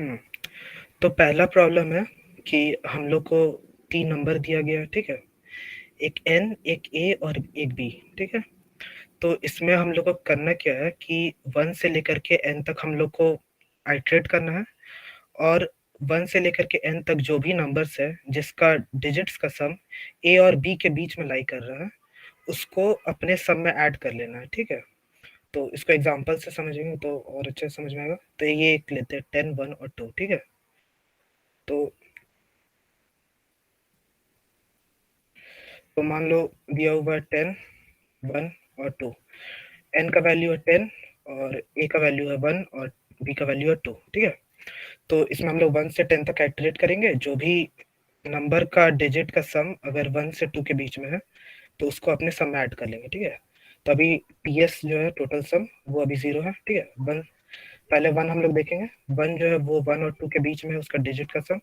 हम्म, तो पहला प्रॉब्लम है कि हम लोग को 3 नंबर दिया गया है, ठीक है? एक n, एक a और एक b, ठीक है? तो इसमें हम लोग को करना क्या है कि 1 से लेकर के n तक हम लोग को आइटरेट करना है, और 1 से लेकर के n तक जो भी नंबर्स है जिसका डिजिट्स का सम a और b के बीच में लाई कर रहा है, उसको अपने सम में ऐड कर लेना है, ठीक है? तो इसको एग्जांपल से समझेंगे तो और अच्छे से समझ में आएगा। तो ये एक लेते हैं 10, 1 और 2, ठीक है? तो मान लो दिया हुआ है 10, 1 और 2। n का वैल्यू है 10 और a का वैल्यू है 1 और b का वैल्यू है 2, ठीक है? तो इसमें हम लोग 1 से 10 तक आइटरेट करेंगे। जो भी नंबर का डिजिट का सम अगर 1 से 2 के बीच में है तो उसको अपने सम में ऐड कर लेंगे, ठीक है? तो अभी टीएस जो है टोटल सम वो अभी 0 है, ठीक है? वन, पहले 1 हम लोग देखेंगे। 1 जो है वो 1 और 2 के बीच में है, उसका डिजिट का सम।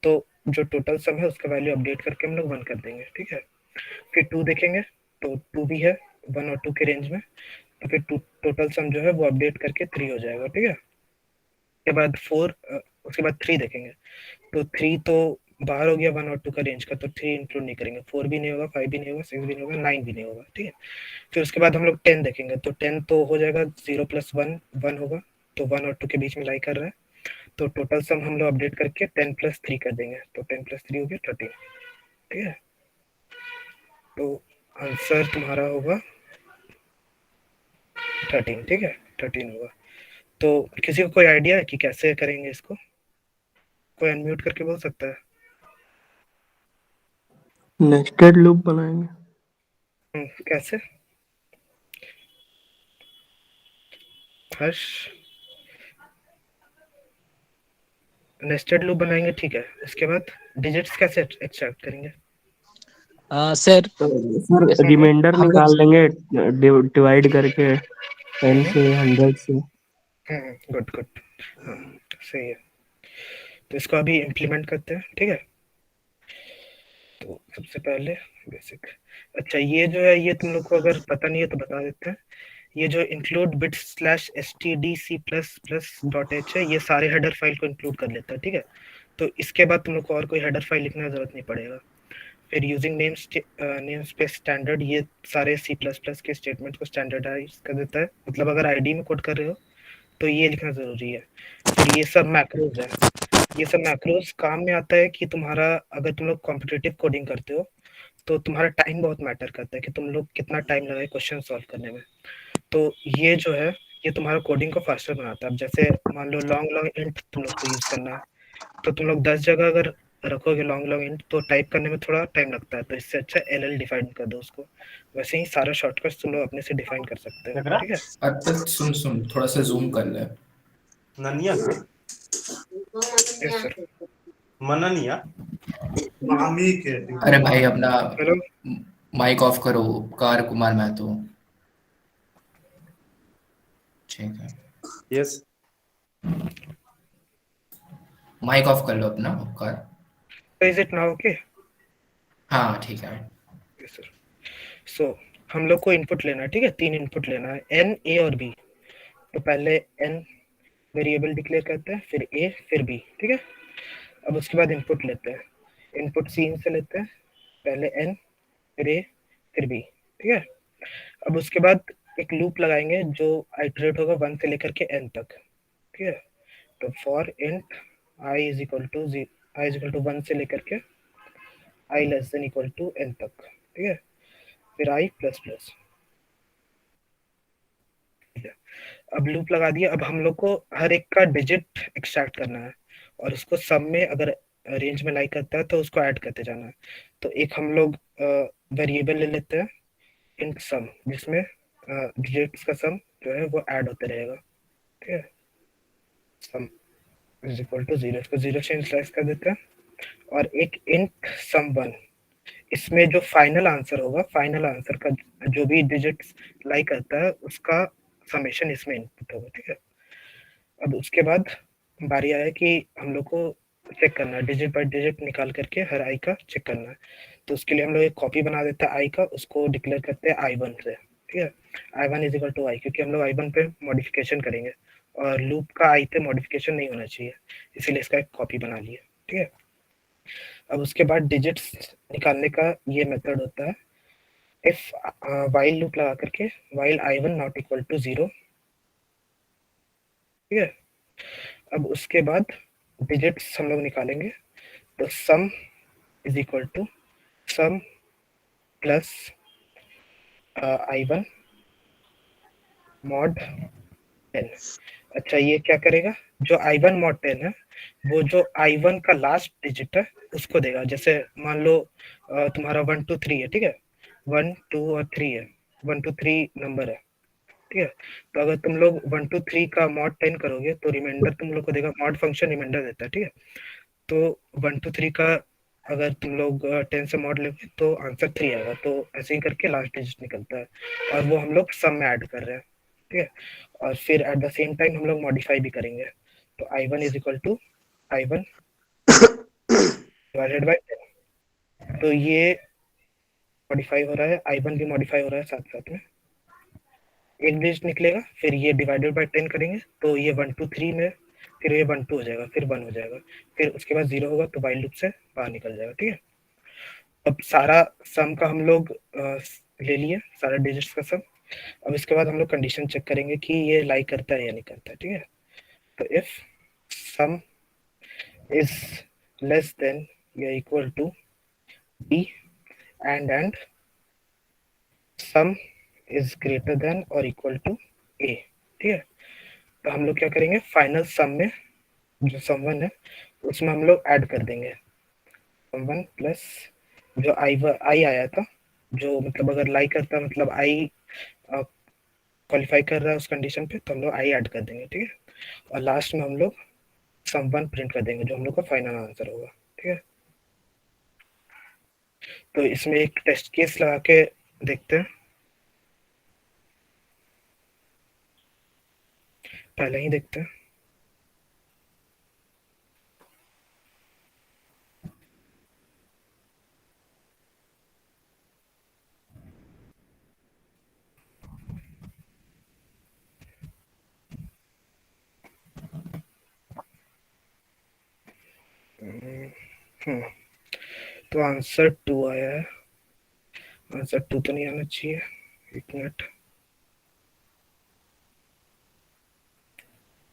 तो जो टोटल सम है उसका वैल्यू अपडेट करके हम लोग 1 कर देंगे, ठीक है? फिर 2 देखेंगे तो 2 भी है 1 और 2 के रेंज में। तो फिर टोटल सम जो है वो अपडेट करके 3 हो जाएगा, ठीक है? उसके बाद 4, उसके बाद 3 देखेंगे तो 3 तो बाहर हो गया 1 और 2 का रेंज का, तो 3 इंक्लूड नहीं करेंगे। 4 भी नहीं होगा, 5 भी नहीं होगा, 6 भी नहीं होगा, 9 भी नहीं होगा, ठीक है? फिर उसके बाद हम लोग 10 देखेंगे तो 10 तो हो जाएगा 0 प्लस 1, 1 होगा। तो 1 और 2 के बीच में लाई कर रहा है, तो टोटल सम हम लोग अपडेट करके 10 प्लस 3 कर देंगे। तो 10 प्लस 3 हो गया 13, ठीक है? तो आंसर तुम्हारा होगा 13, ठीक है? 13 होगा। तो किसी को कोई आइडिया है कि कैसे करेंगे इसको? कोई अनम्यूट करके बोल सकता है? नेस्टेड लूप बनाएंगे। कैसे? हर्ष, नेस्टेड लूप बनाएंगे, ठीक है? उसके बाद डिजिट्स कैसे एक्सट्रैक्ट करेंगे? सर सर रिमाइंडर हम लोग निकाल लेंगे डिवाइड करके 10 से 100 से। गुड गुड, हाँ सही है। तो इसको अभी इम्प्लीमेंट करते हैं, ठीक है? तो सबसे पहले बेसिक, अच्छा ये जो है ये तुम लोग को अगर पता नहीं है तो बता देते हैं। ये जो include bit slash S T D C plus plus dot H है, ये सारे हेडर फाइल को इंक्लूड कर लेता है, ठीक है? तो इसके बाद तुम लोग को और कोई हेडर फाइल लिखने की जरूरत नहीं पड़ेगा। फिर यूजिंग नेम स्पेस स्टैंडर्ड, ये सारे सी प्लस प्लस के स्टेटमेंट को स्टैंडर्डाइज कर देता है। मतलब अगर आईडी में कोड कर रहे हो तो ये लिखना जरूरी है। फिर ये सब मैक्रोज है। ये सब मैक्रोज काम में आता है कि तुम्हारा अगर तुम लोग कॉम्पिटिटिव कोडिंग करते हो तो तुम्हारा टाइम बहुत मैटर करता है कि तुम लोग कितना टाइम लगाए क्वेश्चन सॉल्व करने में। तो ये जो है ये तुम्हारा कोडिंग को फास्टर बनाता है। अब जैसे मान लो लॉन्ग लॉन्ग इंट तुम लोग को यूज करना है, तो तुम लोग 10 जगह अगर रखोगे लॉन्ग लॉन्ग इंट तो टाइप करने में थोड़ा टाइम लगता है। तो इससे अच्छा एल एल डिफाइन कर दो उसको। वैसे ही सारा शॉर्टकट्स तुम लोग अपने से डिफाइन कर सकते हो, ठीक है? अर्पित सुन सुन, थोड़ा सा जूम कर ले। ननिया यस सर। मननिया मामी के अरे भाई अपना हेलो। माइक ऑफ करो, उपकार कुमार महतो। ठीक है, यस माइक ऑफ कर लो अपना, उपकार। Is it now okay? हाँ ठीक है। Yes sir. सो हम लोग को इनपुट लेना है, ठीक है? 3 इनपुट लेना है, एन, ए और बी। तो पहले एन वेरिएबल डिक्लेयर करते हैं, फिर ए, फिर बी, ठीक है? अब उसके बाद इनपुट लेते हैं। इनपुट सीन से लेते हैं, पहले एन, फिर ए, फिर बी, ठीक है? अब उसके बाद एक लूप लगाएंगे जो आइटरेट होगा 1 से लेकर के n तक, ठीक है? तो for int i is equal to i is equal to 1 से लेकर के i less than equal to n तक, ठीक है? फिर आई प्लस प्लस, ठीक है? अब लूप लगा दिया। अब हम लोग को हर एक का डिजिट एक्सट्रैक्ट करना है और उसको सब में अगर रेंज में लाइक करता है तो उसको ऐड करते जाना है। तो एक हम लोग वेरिएबल ले लेते हैं इंट सम, जिसमें डिजिट्स का सम जो है वो ऐड होते रहेगा, ठीक है? सम इज इक्वल टू 0, इसको 0 से इनिशियलाइज कर देते हैं। और एक इंट सम 1, इसमें जो फाइनल आंसर होगा, फाइनल आंसर का जो भी डिजिट्स लाई करता है उसका समेशन इसमें इनपुट होगा, ठीक है? अब उसके बाद बारी आया कि हम लोग को चेक करना है, डिजिट बाय डिजिट निकाल करके हर आई का चेक करना है। तो उसके लिए हम लोग एक कॉपी बना देते हैं आई का, उसको डिक्लेयर करते हैं आई वन से, ठीक है? I one is equal to i, क्योंकि हम लोग आई वन पे मॉडिफिकेशन करेंगे। और लूप का आई पे मॉडिफिकेशन नहीं होना चाहिए, इसीलिए इसका एक कॉपी बना लिया। ठीक है, अब उसके बाद डिजिट्स निकालने का ये मेथड होता है, इफ वाइल लूप लगा करके while i1 not equal to 0। ठीक है, अब उसके बाद डिजिट्स हम लोग निकालेंगे, तो sum is equal to sum plus i1 mod 10। अच्छा, ये क्या करेगा, जो i1 मॉड 10 है वो जो i1 का लास्ट डिजिट है उसको देगा। जैसे मान लो तुम्हारा 1 2 3 है, ठीक है, 1 2 और 3 है, 1 2 3 नंबर है। ठीक है, तो अगर तुम लोग 1 2 3 का मॉड 10 करोगे तो रिमाइंडर तुम लोग को देगा, मॉड फंक्शन रिमाइंडर देता है। ठीक है, तो 1 2 3 का अगर तुम लोग 10 से मॉड लेंगे तो आंसर 3 आएगा। तो ऐसे ही करके लास्ट डिजिट निकलता है, और वो हम लोग सम में ऐड कर रहे हैं। ठीक है, और फिर एट द सेम टाइम हम लोग मॉडिफाई भी करेंगे, तो i1 is equal to i1 divided by 10। तो ये मॉडिफाई हो रहा है, i1 भी मॉडिफाई हो रहा है साथ साथ में, एक डिजिट निकलेगा, फिर ये डिवाइडेड बाय 10 करेंगे तो ये 1 2 3 में, फिर ये 1 2 हो जाएगा, फिर 1 हो जाएगा, फिर उसके बाद 0 होगा तो वाइल लूप से बाहर निकल जाएगा। ठीक है, अब सारा सम का हम लोग ले लिए, सारा डिजिट्स का सम। अब इसके बाद हम लोग कंडीशन चेक करेंगे कि ये लाई करता है या नहीं करता है। ठीक है, तो if sum is less than या equal to b and sum is greater than और इक्वल टू a। ठीक है, तो हम लोग क्या करेंगे, फाइनल सम में जो सम वन है उसमें हम लोग ऐड कर देंगे सम वन प्लस जो आई आया था, जो मतलब अगर लाई करता मतलब आई क्वालिफाई कर रहा है उस कंडीशन पे, तो हम लोग आई ऐड कर देंगे। ठीक है, और लास्ट में हम लोग सम वन प्रिंट कर देंगे जो हम लोग का फाइनल आंसर होगा। ठीक है, तो इसमें एक टेस्ट केस लगा के देखते हैं, पहले ही देखते हैं। तो आंसर 2 आया है, आंसर 2 तो नहीं आना चाहिए, एक मिनट,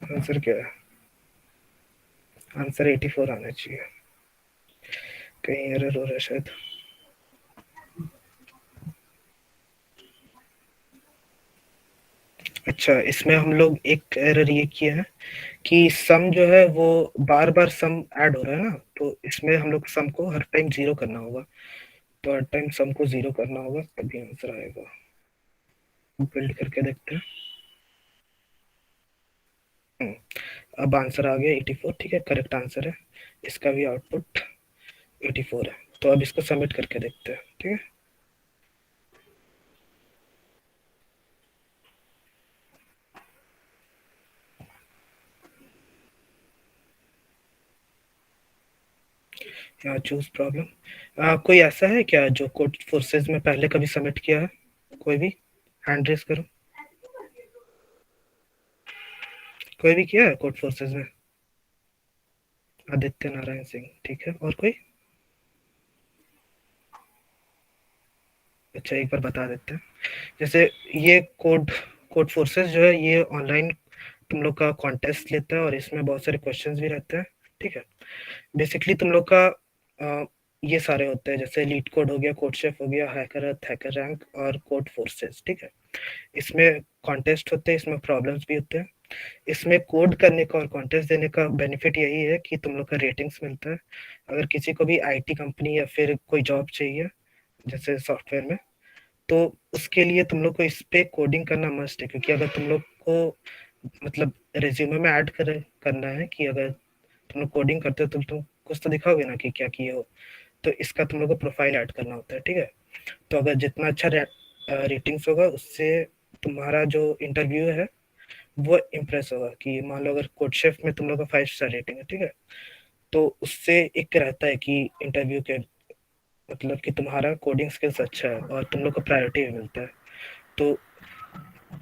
आंसर क्या है, आंसर 84 आना चाहिए, कहीं एरर हो रहा है शायद। अच्छा, इसमें हम लोग एक एरर ये किया है कि सम जो है वो बार बार सम ऐड हो रहा है ना, तो इसमें हम लोग सम को हर टाइम 0 करना होगा, तो हर टाइम सम को 0 करना होगा तभी आंसर आएगा। बिल्ड करके देखते हैं। अब आंसर आ गया 84। ठीक है, करेक्ट आंसर है, इसका भी आउटपुट 84 है। तो अब इसको सबमिट करके देखते हैं। ठीक है, यहाँ चूज प्रॉब्लम। कोई ऐसा है क्या जो कोड फोर्सेस में पहले कभी सबमिट किया है, कोई भी हैंड रेस करो, कोई भी किया है कोड फोर्सेस में? आदित्य नारायण सिंह, ठीक है, और कोई? अच्छा, एक बार बता देते हैं, जैसे ये कोड कोड फोर्सेस जो है ये ऑनलाइन तुम लोग का कॉन्टेस्ट लेता है और इसमें बहुत सारे क्वेश्चंस भी रहते हैं। ठीक है, बेसिकली तुम लोग का ये सारे होते हैं, जैसे लीड कोड हो गया, कोड शेफ हो गया, हैकर हैकर रैंक और कोड फोर्सेस। ठीक है, इसमें कॉन्टेस्ट होते हैं, इसमें प्रॉब्लम्स भी होते हैं। इसमें कोड करने का और कॉन्टेस्ट देने का बेनिफिट यही है कि तुम लोग का रेटिंग्स मिलता है। अगर किसी को भी आईटी कंपनी या फिर कोई जॉब चाहिए जैसे सॉफ्टवेयर में, तो उसके लिए तुम लोग को इस पे कोडिंग करना मस्ट है, क्योंकि अगर तुम लोग को मतलब रिज्यूमे में ऐड करना है कि अगर तुम लोग कोडिंग करते हो तो तुम कुछ तो दिखाओगे ना कि क्या किए हो, तो इसका तुम लोग को प्रोफाइल ऐड करना होता है। ठीक है, तो अगर जितना अच्छा रेटिंग्स होगा उससे तुम्हारा जो इंटरव्यू है वो इम्प्रेस होगा, कि मान लो अगर कोड शेफ में तुम लोग का 5 स्टार रेटिंग है, ठीक है, तो उससे एक रहता है कि इंटरव्यू के मतलब कि तुम्हारा कोडिंग स्किल्स अच्छा है और तुम लोग को प्रायोरिटी भी मिलता है। तो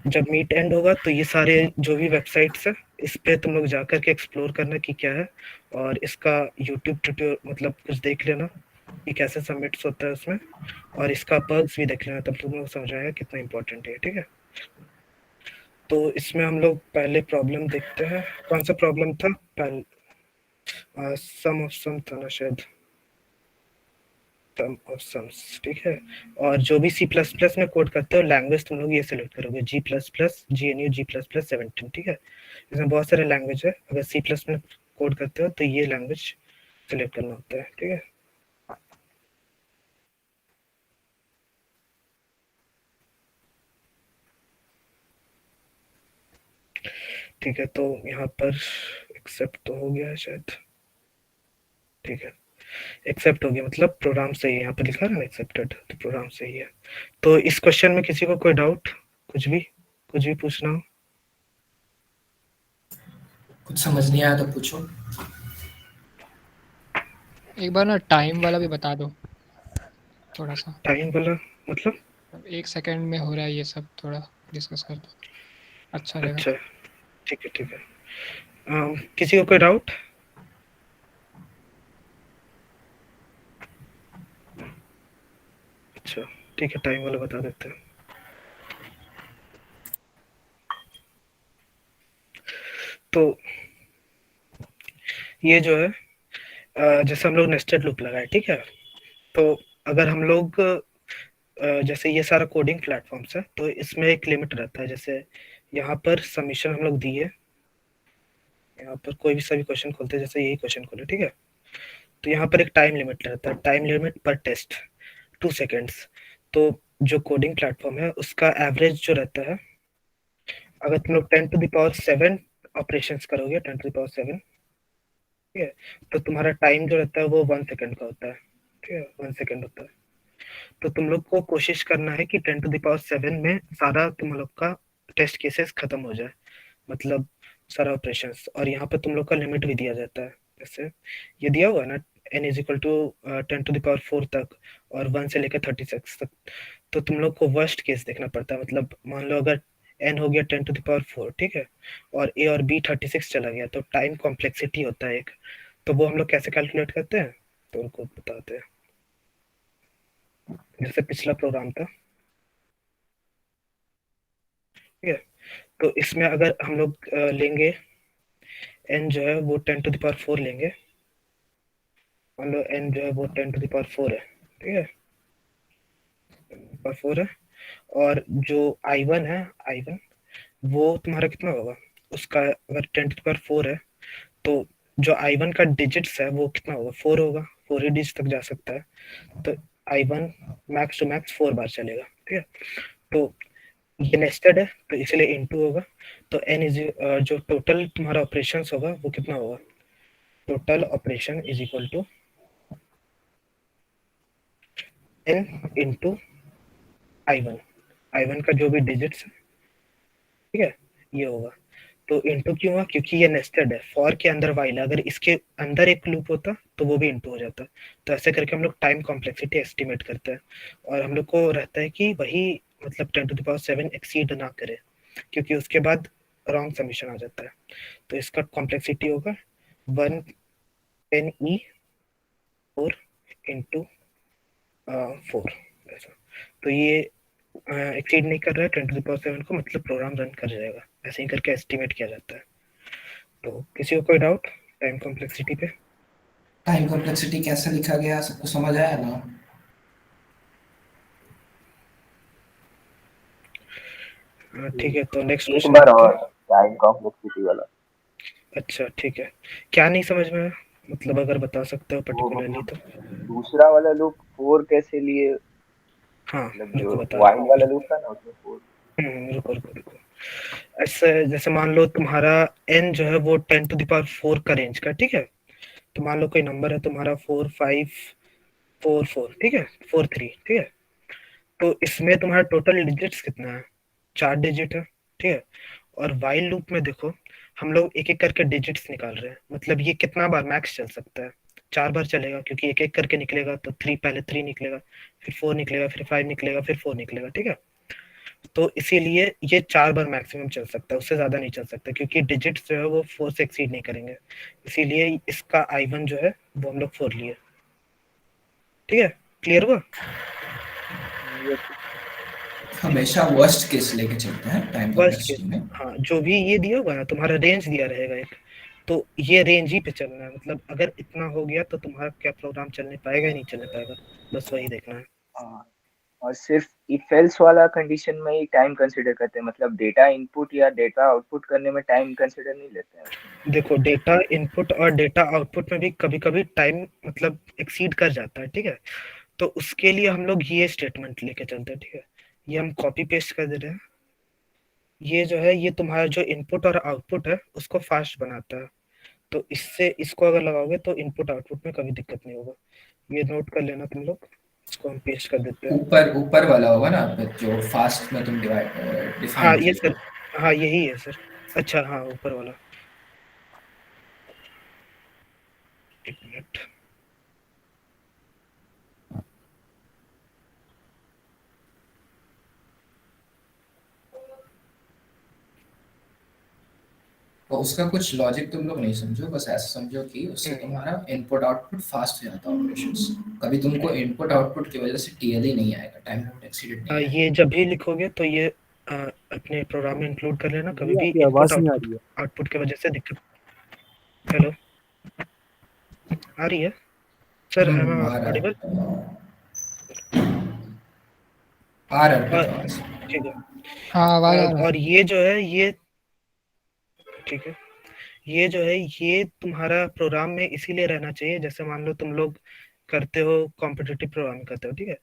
जब मीट एंड होगा तो ये सारे जो भी वेबसाइट्स है इस पे तुम लोग जाकर के एक्सप्लोर करना कि क्या है, और इसका यूट्यूब ट्यूटोरियल मतलब कुछ देख लेना कि कैसे सबमिट्स होता है उसमें, और इसका पर्क्स भी देख लेना, तब तुम लोग समझ आएगा कितना इंपॉर्टेंट है, ठीक है। तो इसमें हम लोग पहले प्रॉब्लम देखते हैं। कौन सा प्रॉब्लम था पहले? सम ऑफ सम था ना शायद, सम ऑफ सम्स, ठीक है। और जो भी सी प्लस प्लस में कोड करते हो लैंग्वेज तुम लोग ये सेलेक्ट करोगे, जी प्लस प्लस, GNU G++17, ठीक है। इसमें बहुत सारे लैंग्वेज है, अगर सी प्लस में कोड करते हो तो ये लैंग्वेज सेलेक्ट करना होता है, ठीक है। ठीक है, तो यहाँ पर एक्सेप्ट तो हो गया है शायद, ठीक है। एक्सेप्ट हो गया मतलब प्रोग्राम सही है, यहाँ पर लिखा है ना एक्सेप्टेड, तो प्रोग्राम सही है। तो इस क्वेश्चन में किसी को कोई डाउट, कुछ भी पूछना हो? कुछ समझ नहीं आया तो पूछो। एक बार ना टाइम वाला भी बता दो थोड़ा सा। टाइम वाला मतलब? 1 सेकंड में हो रहा है ये सब, थोड़ा डिस्कस कर दो, अच्छा रहेगा। अच्छा, ठीक है ठीक है। किसी को कोई डाउट? अच्छा, ठीक है, टाइम वाला बता देते हैं। तो ये जो है जैसे हम लोग नेस्टेड लूप लगाए, ठीक है। तो अगर हम लोग जैसे ये सारा कोडिंग प्लेटफॉर्म्स है तो इसमें एक लिमिट रहता है। जैसे यहाँ पर सबमिशन हम लोग दिए, यहाँ पर कोई भी सभी क्वेश्चन खोलते हैं, जैसे यही क्वेश्चन खोले, ठीक है। तो यहाँ पर एक टाइम लिमिट रहता है, टाइम लिमिट पर टेस्ट 2 सेकेंड्स। तो जो कोडिंग प्लेटफॉर्म है उसका एवरेज जो रहता है, अगर तुम लोग 10⁻7 ऑपरेशन करोगे, 10⁻7, ठीक है, तो तुम्हारा टाइम जो रहता है वो 1 सेकेंड का होता है, ठीक है, 1 सेकेंड होता है। तो तुम लोग को कोशिश करना है कि 10⁻7 में सारा तुम लोग का टेस्ट केसेस खत्म हो जाए, मतलब सारा ऑपरेशंस। और यहाँ पे तुम लोग का लिमिट भी दिया जाता है, जैसे ये दिया हुआ है ना, n = 10⁻4 तक, और 1 से लेकर 36 तक। तो तुम लोग को वर्स्ट केस देखना पड़ता है, मतलब मान लो अगर n हो गया 10⁻4, ठीक है, और a और b 36 चला गया, तो टाइम कॉम्प्लेक्सिटी होता है एक। तो वो हम लोग कैसे कैलकुलेट करते हैं, तो उनको बताते हैं। जैसे पिछला प्रोग्राम था, ठीक है, तो इसमें अगर हम लोग लेंगे n जो है वो 10⁻4 लेंगे, मान लो n जो है वो 10⁻4 है, ठीक है, 4 है। और जो I1 है, I1 वो तुम्हारा कितना होगा, उसका अगर 10⁻4 है तो जो I1 का डिजिट्स है वो कितना होगा, 4 होगा, 4 ही डिजिट तक जा सकता है। तो I1 मैक्स टू मैक्स 4 बार चलेगा, ठीक है। तो ये नेस्टेड है तो इसलिए इनटू होगा। तो n इज जो टोटल तुम्हारा ऑपरेशंस होगा वो कितना होगा, total operation is equal to n into I1 का जो भी डिजिट्स है, ठीक है, ये होगा। तो इंटू क्यों हुआ, क्योंकि ये नेस्टेड है, फॉर के अंदर वाइल, अगर इसके अंदर एक लूप होता तो वो भी इंटू हो जाता। तो ऐसे करके हम लोग टाइम कॉम्प्लेक्सिटी एस्टिमेट करते हैं, और हम लोग को रहता है कि वही मतलब 10⁻7 एक्सीड ना करे, क्योंकि उसके बाद रॉन्ग सबमिशन आ जाता है। तो इसका कॉम्प्लेक्सिटी होगा 110E4 इंटू 4 ऐसा। तो ये एक्सीड नहीं कर रहा है 10⁻7 को, मतलब प्रोग्राम रन कर जाएगा। ऐसे ही करके एस्टिमेट किया जाता है। तो किसी को कोई डाउट टाइम कॉम्प्लेक्सिटी पे? टाइम कॉम्प्लेक्सिटी कैसे लिखा गया, सबको समझ आया ना? ठीक है, तो नेक्स्ट एक क्वेश्चन बार करते और हैं। टाइम कॉम्प्लेक्सिटी वाला। अच्छा ठीक है, क्या नहीं समझ में आया? मतलब अगर बता सकते हो वो पर्टिकुलरली मतलब तो। दूसरा वाला लूप 4 कैसे लिए, हाँ, मतलब जो रुको बता रहा वाइल हूँ। वाला लूप था ना उसमें 4। रुको रुको रुको। ऐसे जैसे मान लो तुम्हारा n जो है वो 10⁻4 का रेंज का, ठीक है। तो मान लो कोई नंबर है तुम्हारा 4544, ठीक है, 43, ठीक है। तो इसमें तुम्हारा टोटल डिजिट्स कितना है, 4 डिजिट है, ठीक है। और वाइल लूप में देखो, हम लोग एक एक करके डिजिट्स निकाल रहे हैं, मतलब ये कितना बार मैक्स चल सकता है, 4 बार चलेगा, क्योंकि एक एक करके निकलेगा। तो 3 पहले 3 निकलेगा, फिर 4 निकलेगा, फिर 5 निकलेगा, फिर 4 निकलेगा, ठीक है। तो इसीलिए ये 4 बार मैक्सिमम चल सकता है, उससे ज्यादा नहीं चल सकता, क्योंकि डिजिट्स जो है वो 4 से एक्सीड नहीं करेंगे। इसीलिए इसका I1 जो है वो हम लोग 4 लिए। ठीक है, क्लियर हुआ? हमेशा वर्स्ट केस लेके चलते हैं टाइम वर्स्ट केस, कॉम्प्लेक्सिटी में। हाँ, जो भी ये दिया होगा ना, तुम्हारा रेंज दिया रहेगा एक, तो ये रेंज ही पे चलना है। मतलब अगर इतना हो गया तो तुम्हारा क्या प्रोग्राम चलने पाएगा या नहीं चलने पाएगा, बस वही देखना है। हाँ, और सिर्फ इफ एल्स वाला कंडीशन में ही टाइम कंसीडर करते हैं, मतलब डेटा इनपुट या डेटा आउटपुट करने में टाइम कंसीडर नहीं लेते हैं उसमें। देखो, डेटा इनपुट और डेटा आउटपुट में भी कभी कभी टाइम मतलब एक्सीड कर जाता है, ठीक है। तो उसके लिए हम लोग ये स्टेटमेंट लेके चलते हैं, ठीक है। ये हम कॉपी पेस्ट कर दे रहे हैं। ये जो है, ये तुम्हारा जो इनपुट और आउटपुट है उसको फास्ट बनाता है। तो इससे इसको अगर लगाओगे तो इनपुट आउटपुट में कभी दिक्कत नहीं होगा। ये नोट कर लेना तुम लोग। इसको हम पेस्ट कर देते हैं। ऊपर ऊपर वाला होगा ना जो फास्ट में तुम हाँ डिफाइन ये किए सर, हाँ यही है सर। अच्छा हाँ, ऊपर वाला, एक मिनट। तो उसका कुछ लॉजिक तुम लोग नहीं समझो, बस ऐसा समझो कि उससे तुम्हारा इनपुट आउटपुट फास्ट हो जाता है ऑपरेशंस। कभी तुमको इनपुट आउटपुट की वजह से टीएल ही नहीं आएगा, टाइम लिमिट एक्सीडेड नहीं आएगा। ये जब भी लिखोगे तो ये अपने प्रोग्राम में इंक्लूड कर लेना। कभी भी आपकी इनपुट आवाज नहीं आ रही है। आउटपुट की वजह से दिक्कत। हेलो, आ रही है सर? एम आई आ रहा ऑडिबल? आ रहा है और आवाज। ठीक है। हाँ आवाज आ रहा है। और ये जो है, ये ठीक है, ये जो है ये तुम्हारा प्रोग्राम में इसीलिए रहना चाहिए, जैसे मान लो तुम लोग करते हो कॉम्पिटिटिव प्रोग्राम करते हो, ठीक है।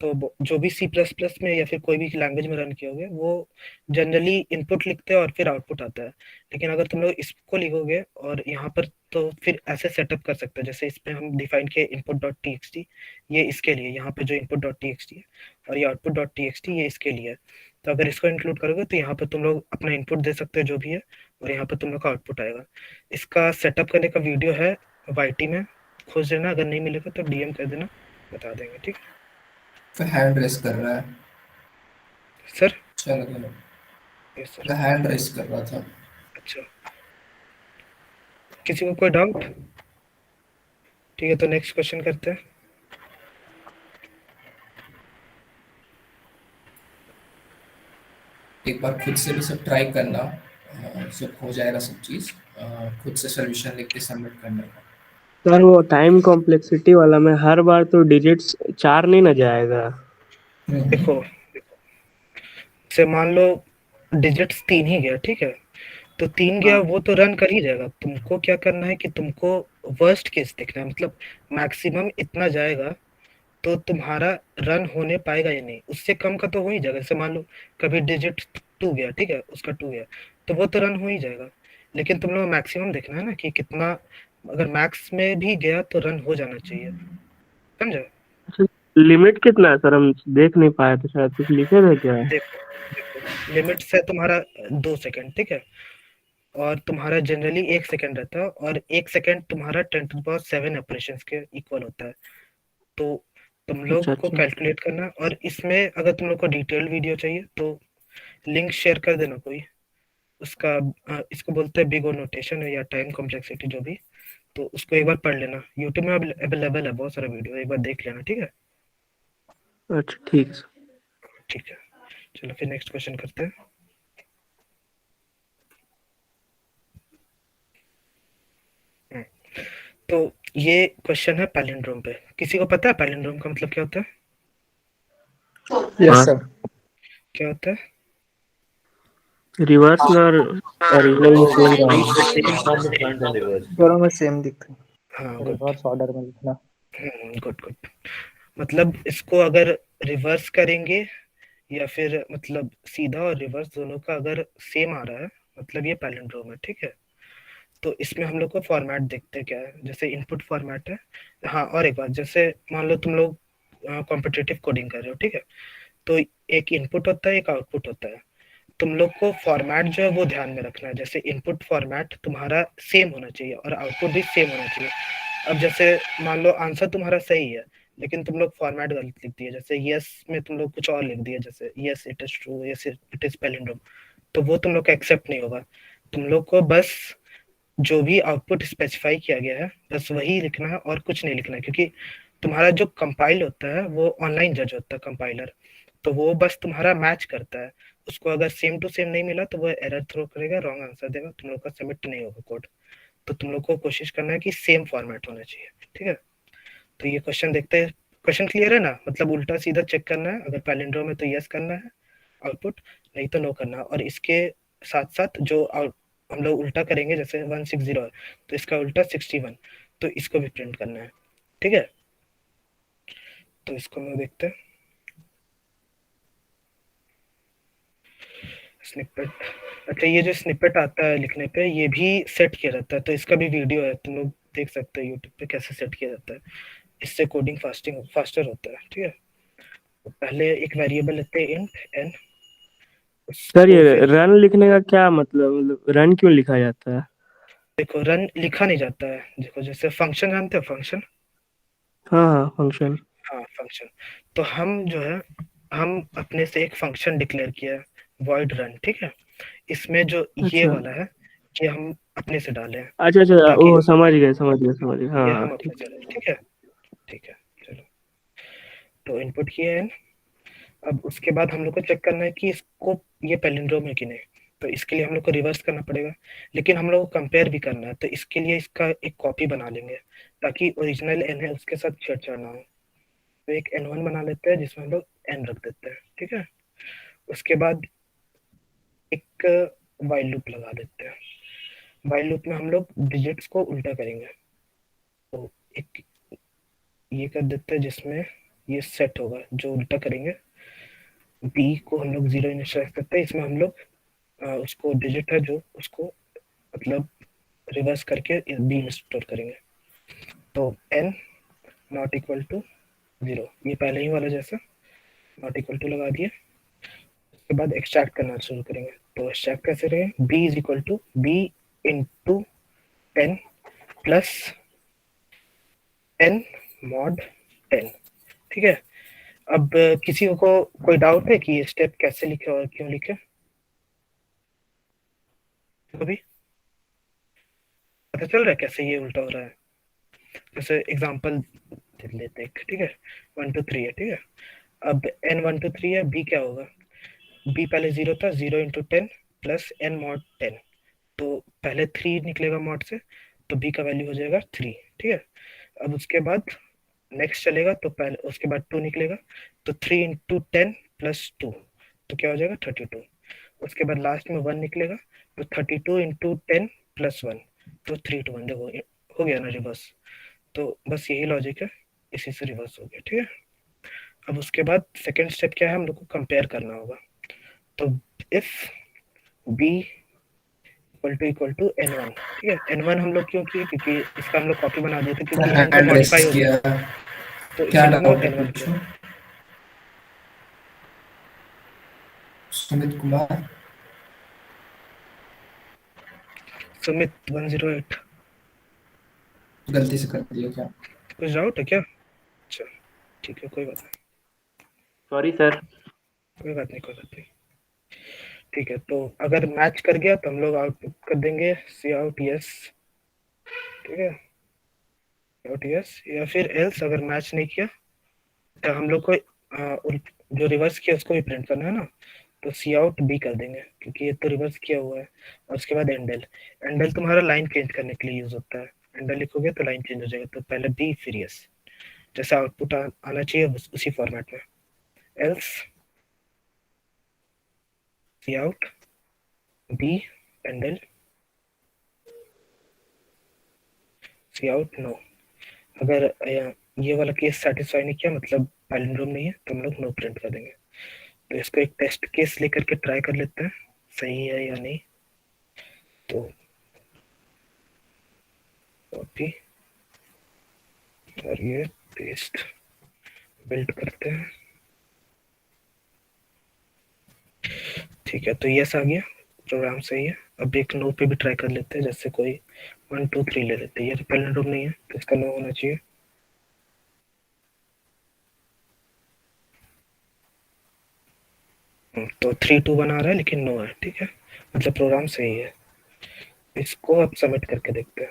तो जो भी सी प्लस प्लस में या फिर कोई भी लैंग्वेज में रन किए होगे, वो जनरली इनपुट लिखते हैं और फिर आउटपुट आता है। लेकिन अगर तुम लोग इसको लिखोगे और यहाँ पर, तो फिर ऐसे सेटअप कर सकते हैं जैसे इसमें हम डिफाइन किए input dot T x T, ये इसके लिए यहाँ पे जो input dot T x T है, और ये output dot T x T ये इसके लिए है। तो अगर इसको इंक्लूड करोगे तो यहाँ पे तुम लोग अपना इनपुट दे सकते हो जो भी है, और यहाँ पे तुम लोग का आउटपुट आएगा। इसका सेटअप करने का वीडियो है वाईटी में, खोज लेना। अगर नहीं मिलेगा तो डीएम कर देना, बता देंगे, ठीक है फिर हैंड रेस कर रहा है। सर? चलो चलो, यस सर। हैंड रेस कर रहा था। अच्छा, किसी को कोई डाउट? ठीक है, तो नेक्स्ट क्वेश्चन करते हैं। एक बार खुद से भी सब ट्राई करना, सब हो जाएगा सब चीज। खुद से सोल्यूशन लिख के सबमिट करने का। सर वो टाइम कॉम्प्लेक्सिटी वाला में हर बार तो डिजिट्स 4 नहीं ना जाएगा। देखो, से मान लो डिजिट्स 3 ही गया, ठीक है। तो 3 गया वो तो रन कर ही जाएगा। तुमको क्या करना है कि तुमको वर्स्ट केस देखना है, मतलब मैक्सिमम इतना जाएगा तो तुम्हारा रन होने पाएगा या नहीं। उससे कम का तो हो ही जाएगा। जैसे मान लो कभी डिजिट 2 गया, ठीक है, उसका 2 गया, तो वो तो रन हो ही जाएगा। लेकिन तुम लोग मैक्सिमम देखना है ना कि कितना, अगर मैक्स में भी गया तो रन हो जाना चाहिए, समझा? लिमिट कितना है सर? हम देख नहीं पाए थे, शायद कुछ लिखे थे क्या? देखो, लिमिट है तुम्हारा 2 सेकंड, ठीक है। और तुम्हारा जनरली 1 सेकंड रहता है, और 1 सेकंड तुम्हारा 10⁻7 ऑपरेशंस के इक्वल होता है। तो तुम लोग अच्छा को अच्छा। कैलकुलेट करना। और इसमें अगर तुम लोग को डिटेल्ड वीडियो चाहिए तो लिंक शेयर कर देना कोई, उसका इसको बोलते हैं बिग ओ नोटेशन या टाइम कॉम्प्लेक्सिटी जो भी। तो उसको एक बार पढ़ लेना, यूट्यूब में अवेलेबल है बहुत सारा वीडियो, एक बार देख लेना, ठीक है। अच्छा ठीक है सर। ठीक है, चलो फिर नेक्स्ट क्वेश्चन करते हैं। तो ये क्वेश्चन है पैलिंड्रोम पे। किसी को पता है पैलिंड्रोम का मतलब क्या होता है? Yes sir. क्या होता है? रिवर्स और ओरिजिनल में सेम रहेगा। दोनों में सेम दिखता है, हाँ, गुड रिवर्स ऑर्डर में लिखना। Good good. मतलब इसको अगर रिवर्स करेंगे या फिर मतलब सीधा और रिवर्स दोनों का अगर सेम आ रहा है, मतलब ये पैलिंड्रोम है, ठीक है। तो इसमें हम लोग को फॉर्मेट देखते हैं क्या है। जैसे इनपुट फॉर्मेट है। हाँ, और एक बात, जैसे मान लो तुम लोग कॉम्पिटिटिव कोडिंग कर रहे हो, ठीक है। तो एक इनपुट होता है, एक आउटपुट होता है। तुम लोग को फॉर्मेट जो है वो ध्यान में रखना है। जैसे इनपुट फॉर्मेट तुम्हारा सेम होना चाहिए और आउटपुट भी सेम होना चाहिए। अब जैसे मान लो आंसर तुम्हारा सही है, लेकिन तुम लोग फॉर्मेट गलत लिख दिए, जैसे यस में तुम लोग कुछ और लिख दिए, जैसे yes it is true, yes it is palindrome, तो वो तुम लोग का एक्सेप्ट नहीं होगा। तुम लोग को बस जो भी आउटपुट स्पेसिफाई किया गया है बस वही लिखना है और कुछ नहीं लिखना है, क्योंकि तुम्हारा जो कंपाइल होता है वो ऑनलाइन जज होता है कंपाइलर, तो वो बस तुम्हारा मैच करता है। उसको अगर सेम टू सेम नहीं मिला तो वो एरर थ्रो करेगा, रॉन्ग आंसर देगा, तुम लोग का सबमिट नहीं होगा कोड। तो तुम लोग को कोशिश करना है कि सेम फॉर्मेट होना चाहिए, ठीक है। तो ये क्वेश्चन देखते हैं, क्वेश्चन क्लियर है ना, मतलब उल्टा सीधा चेक करना है, अगर पैलिंड्रोम है तो यस करना है आउटपुट, नहीं तो नो करना है। और इसके साथ साथ जो हम लोग उल्टा करेंगे, जैसे 160 है तो इसका उल्टा 61, तो इसको भी प्रिंट करना है, ठीक है। तो इसको हम लोग देखते हैं, स्निपेट। अच्छा, ये जो स्निपेट आता है लिखने पे ये भी सेट किया जाता है, तो इसका भी वीडियो है, तुम लोग देख सकते हो यूट्यूब पे कैसे सेट किया जाता है, इससे कोडिंग फास्टर होता है, ठीक है। तो पहले एक वेरिएबल लेते हैं इंट एन, सर उसको ये फिर रन लिखने का क्या मतलब रन क्यों लिखा जाता है? देखो रन लिखा नहीं जाता है, देखो जैसे फंक्शन जानते हो, फंक्शन, हाँ हाँ फंक्शन। हाँ फंक्शन, तो हम जो है हम अपने से एक फंक्शन डिक्लेयर किया है वॉइड रन, ठीक है। इसमें जो ये अच्छा वाला है ये हम अपने से डाले हैं, अच्छा अच्छा, ताकि ओ समझ गए, हाँ ये हाँ हम अपने ठीक। से डालें, ठीक है, ठीक है। चलो, तो इनपुट किया है, अब उसके बाद हम लोग को चेक करना है कि इसको ये पैलिंड्रोम है कि नहीं, तो इसके लिए हम लोग को रिवर्स करना पड़ेगा, लेकिन हम लोग को कंपेयर भी करना है, तो इसके लिए इसका एक कॉपी बना लेंगे ताकि ओरिजिनल एन है उसके साथ छेड़छाड़ ना हो। तो एक N1 बना लेते हैं जिसमें हम लोग n रख देते हैं, ठीक है। उसके बाद एक वाइल लूप लगा देते हैं, वाइल लूप में हम लोग डिजिट्स को उल्टा करेंगे, तो एक ये कर देते हैं जिसमें ये सेट होगा, जो उल्टा करेंगे बी को हम लोग 0 इनिशियलाइज करते हैं, इसमें हम लोग उसको डिजिट है जो उसको मतलब रिवर्स करके बी में स्टोर करेंगे। तो n नॉट इक्वल टू 0, ये पहले ही वाला जैसा नॉट इक्वल टू लगा दिए। उसके बाद एक्सट्रैक्ट करना शुरू करेंगे, तो एक्सट्रैक्ट कैसे करेंगे, b is equal to b into 10 plus n mod 10, ठीक है। अब किसी को कोई डाउट है कि ये स्टेप कैसे लिखे और क्यों लिखे, अभी पता चल रहा है कैसे ये उल्टा हो रहा है? जैसे एग्जांपल लेते हैं, ठीक है, 1 2 3 है, ठीक है। अब n 1 2 3 है, b क्या होगा, b पहले 0 था, 0 इंटू 10 प्लस n मॉड 10, तो पहले 3 निकलेगा मॉड से, तो b का वैल्यू हो जाएगा 3, ठीक है। अब उसके बाद नेक्स्ट चलेगा, तो पहले उसके बाद 2 निकलेगा, तो 3 इंटू 10 प्लस 2, तो क्या हो जाएगा 32। उसके बाद लास्ट में 1 निकलेगा, तो 32 इंटू 10 प्लस 1, तो 3 to 1, देखो हो गया ना रिवर्स। तो बस यही लॉजिक है, इसी से रिवर्स हो गया, ठीक है। अब उसके बाद सेकेंड स्टेप क्या है, हम लोग को कंपेयर करना होगा, तो if b equal to n1, ठीक है। n1 हम लोग क्यों किए, क्योंकि इसका हम लोग कॉपी बना दिए थे, क्योंकि n तो हैंड रेस मॉडिफाई हो गया, किया, तो क्या इसीलिए हम लोग डाउट है n1 किया। पूछो। सुमित कुमार, सुमित 108, गलती से कर दिया क्या? कुछ डाउट है क्या? अच्छा ठीक है, कोई बात नहीं, सॉरी सर। कोई बात नहीं, कोई बात नहीं, ठीक है। तो अगर मैच कर गया तो हम लोग आउटपुट कर देंगे सी आउट यस, ठीक है, आउट यस, या फिर एल्स अगर मैच नहीं किया तो हम लोग को जो रिवर्स किया उसको भी प्रिंट करना है ना, तो सी आउट बी कर देंगे क्योंकि ये तो रिवर्स किया हुआ है। और उसके बाद एंडल, एंडल तुम्हारा लाइन चेंज करने के लिए यूज होता है, एंडल लिखोगे तो लाइन चेंज हो जाएगा, तो पहले बी फिर यस, जैसा आउटपुट आना चाहिए उसी फॉर्मेट में, एल्स सी आउट बी एंडल सी आउट नो। अगर ये वाला केस सेटिस्फाई नहीं किया, मतलब पैलिंड्रोम नहीं है, तो हम लोग नो प्रिंट कर देंगे। तो इसको एक टेस्ट केस लेकर के ट्राई कर लेते हैं सही है या नहीं। तो कॉपी और ये पेस्ट बिल्ड करते हैं, ठीक है। तो यस आ गया, प्रोग्राम सही है। अब एक नो पे भी ट्राई कर लेते हैं, जैसे कोई 1 2 3 ले लेते हैं, ये तो पैलिंड्रोम नहीं है तो इसका नो होना चाहिए। तो 3 2 1 आ रहा है लेकिन नो है, ठीक है, मतलब प्रोग्राम सही है। इसको अब सबमिट करके देखते हैं।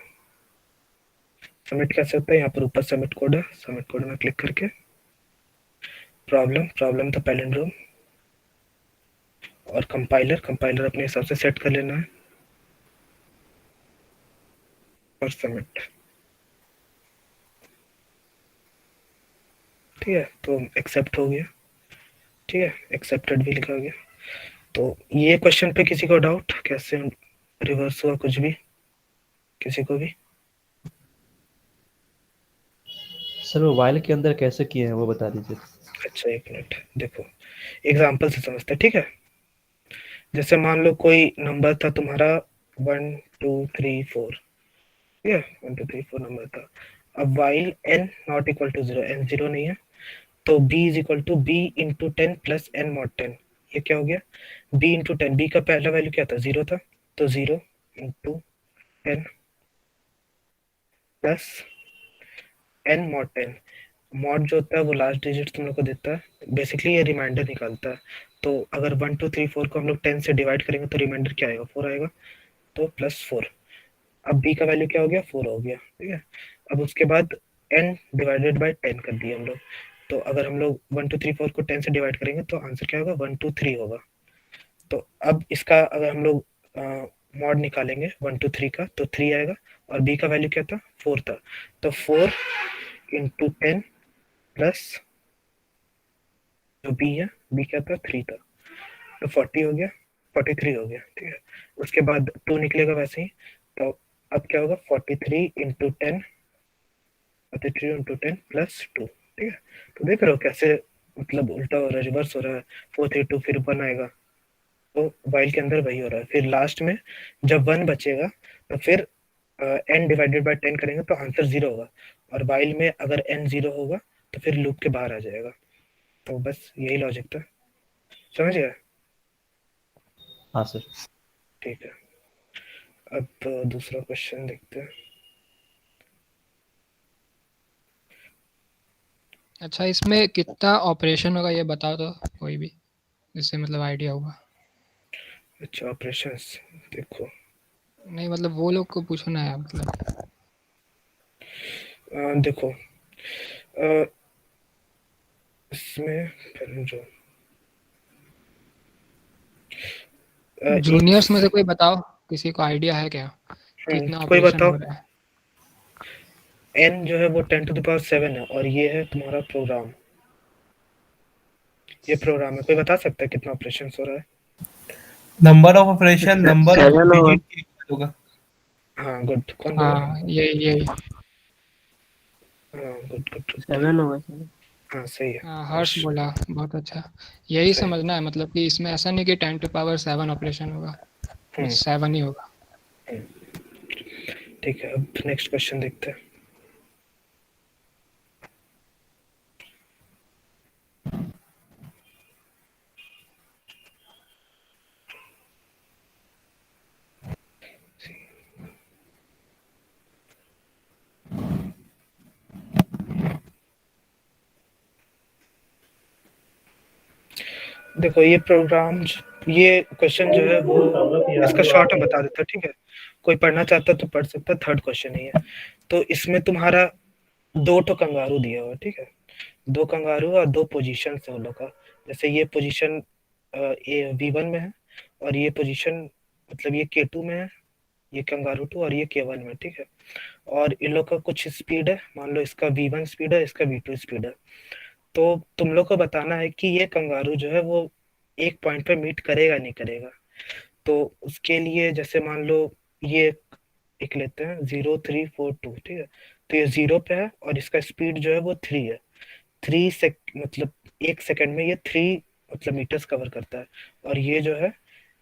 सबमिट कैसे होता है, यहाँ पर ऊपर सबमिट कोड है, सबमिट कोड में क्लिक करके प्रॉब्लम तो पैलिंड्रोम और कंपाइलर अपने हिसाब से सेट कर लेना है और सबमिट। ठीक है, तो एक्सेप्ट हो गया, ठीक है, एक्सेप्टेड भी लिखा गया। तो ये क्वेश्चन पे किसी को डाउट, कैसे रिवर्स हुआ कुछ भी, किसी को भी? सर वो वाइल के अंदर कैसे किए हैं वो बता दीजिए। अच्छा एक मिनट, देखो एग्जांपल से समझते हैं, ठीक है। जैसे मान लो कोई नंबर था तुम्हारा 1 2 3 4, ठीक है, 1 2 3 4 नंबर था। अब while n not equal to 0, n 0 नहीं है, तो b is equal to b into 10 plus n mod 10। ये क्या हो गया, b इंटू 10, b का पहला वैल्यू क्या था, 0 था, तो 0 into 10 plus n mod 10। Mod जो होता है वो लास्ट डिजिट तुम लोग को देता है, बेसिकली ये रिमाइंडर निकालता है। तो अगर 1 2 3 4 को हम लोग 10 से डिवाइड करेंगे तो रिमाइंडर क्या आएगा, 4 आएगा, तो प्लस 4। अब b का वैल्यू क्या हो गया, 4 हो गया, ठीक है। अब उसके बाद n डिवाइडेड बाय 10 कर दिया हम लोग, तो अगर हम लोग 1 2 3 4 को 10 से डिवाइड करेंगे तो आंसर क्या होगा, 1 2 3 होगा। तो अब इसका अगर हम लोग मॉड निकालेंगे 1 2 3 का, तो 3 आएगा, और b का वैल्यू क्या था, 4 था, तो 4 इंटू 10 प्लस जो b है, b क्या था, 3 था, तो 40 हो गया, 43 हो गया, ठीक है। उसके बाद 2 निकलेगा वैसे ही, तो अब क्या होगा, 43 इंटू 10 प्लस 2, ठीक है। तो देख रहे हो कैसे मतलब उल्टा हो रहा है, रिवर्स हो रहा है, 4 3 2 फिर 1 आएगा, तो वाइल के अंदर वही हो रहा है। फिर लास्ट में जब 1 बचेगा तो फिर n डिवाइडेड बाय 10 करेंगे तो आंसर 0 होगा, और वाइल में अगर n 0 होगा तो फिर लूप के बाहर आ जाएगा। तो बस यही लॉजिक था, समझ गया? हाँ सर। ठीक है, अब दूसरा क्वेश्चन देखते हैं। अच्छा इसमें कितना ऑपरेशन होगा ये बताओ तो, कोई भी जिससे मतलब आइडिया होगा। अच्छा ऑपरेशंस, देखो नहीं मतलब वो लोग को पूछना है मतलब। देखो अ, इसमें पहले जो जूनियर्स में से कोई बताओ, किसी को आइडिया है क्या कितना कोई ऑपरेशन बताओ। हो रहा है? n जो है वो 10 to the power 7 है, और ये है तुम्हारा प्रोग्राम, ये प्रोग्राम है। कोई बता सकता है कितना ऑपरेशन हो रहा है? Number of operation number of 7 होगा। डिजिट होगा। हाँ गुड, कौन बोला? हाँ ये हाँ गुड गुड गुड, 7 होगा सर। हाँ सही है। हाँ हर्ष बोला, बहुत अच्छा। यही सही। समझना है मतलब कि इसमें ऐसा नहीं कि 10 to power 7 ऑपरेशन होगा, हम्म, 7 ही होगा। ठीक है, अब नेक्स्ट क्वेश्चन देखते हैं। देखो ये प्रोग्राम, ये क्वेश्चन जो है वो इसका शॉर्ट में बता देता है, ठीक है। कोई पढ़ना चाहता है तो पढ़ सकता है, थर्ड क्वेश्चन ही है। तो इसमें तुम्हारा 2 तो कंगारू दिया हुआ है, ठीक है, 2 कंगारू और 2 पोजीशन है उन लोग का। जैसे ये पोजीशन V1 में है, और ये पोजीशन मतलब ये K2 में है, ये कंगारू 2, और ये K1 में, ठीक है। और इन लोग का कुछ स्पीड है, मान लो इसका V1 स्पीड है, इसका V2 स्पीड है। तो तुम लोग को बताना है कि ये कंगारू जो है वो एक पॉइंट पे मीट करेगा नहीं करेगा। तो उसके लिए जैसे मान लो ये एक लेते हैं 0 3 4 2, ठीक है। तो ये 0 पे है और इसका स्पीड जो है वो 3 है, 3 सेक मतलब 1 सेकंड में ये 3 मतलब मीटर्स कवर करता है। और ये जो है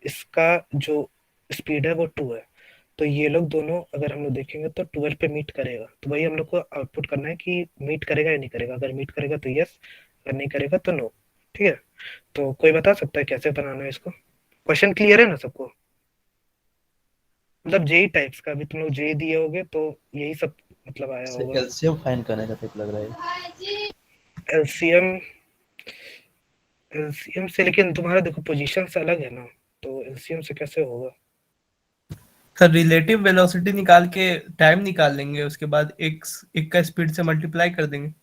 इसका जो स्पीड है वो 2 है। तो ये लोग दोनों अगर हम लोग देखेंगे तो 12 पे मीट करेगा, तो वही हम लोग को आउटपुट करना है कि मीट करेगा या नहीं करेगा। अगर मीट करेगा तो यस, अगर नहीं करेगा तो नो, ठीक है। तो कोई बता सकता है कैसे बनाना है इसको? क्वेश्चन क्लियर है ना सबको? मतलब जेई टाइप्स का, अभी तुम लोग जेई दिए होगे तो यही सब मतलब आया होगा। एलसीएम फाइंड करने का टाइप लग रहा है। एलसीएम एलसीएम से, लेकिन तुम्हारा देखो पोजीशन से अलग है ना, तो एलसीएम से कैसे होगा? सर रिलेटिव वेलोसिटी निकाल के टाइम निकाल लेंगे, उसके बाद एक का स्पीड से मल्टीप्लाई कर देंगे।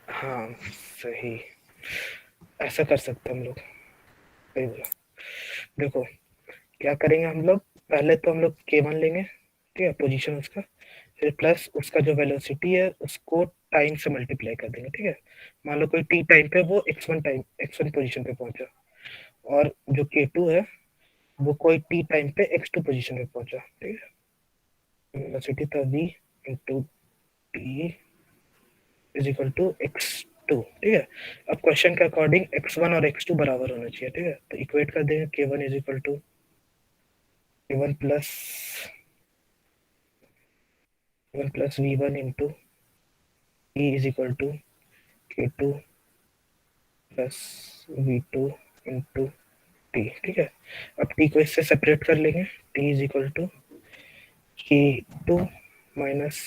हाँ सही, ऐसा कर सकते हैं हम लोग, सही बोला। देखो क्या करेंगे हम लोग, पहले तो हम लोग k1 लेंगे, ठीक है, पोजीशन उसका, फिर प्लस उसका जो वेलोसिटी है उसको टाइम से मल्टीप्लाई कर देंगे, ठीक है। मान लो कोई t टाइम पे वो x1 पोजीशन पे पहुंचा, और जो k2 है वो कोई t टाइम पे x2 पोजीशन पे पहुंचा, ठीक है। वेलोसिटी था v into t is equal to x2, ठीक है। अब क्वेश्चन के अकॉर्डिंग x1 और x2 बराबर होना चाहिए, ठीक है, तो इक्वेट कर देंगे k1 is equal to k1 plus v1 into t is equal to k2 plus v2 into t, ठीक है। अब t को इससे सेपरेट कर लेंगे, t is equal to k2 minus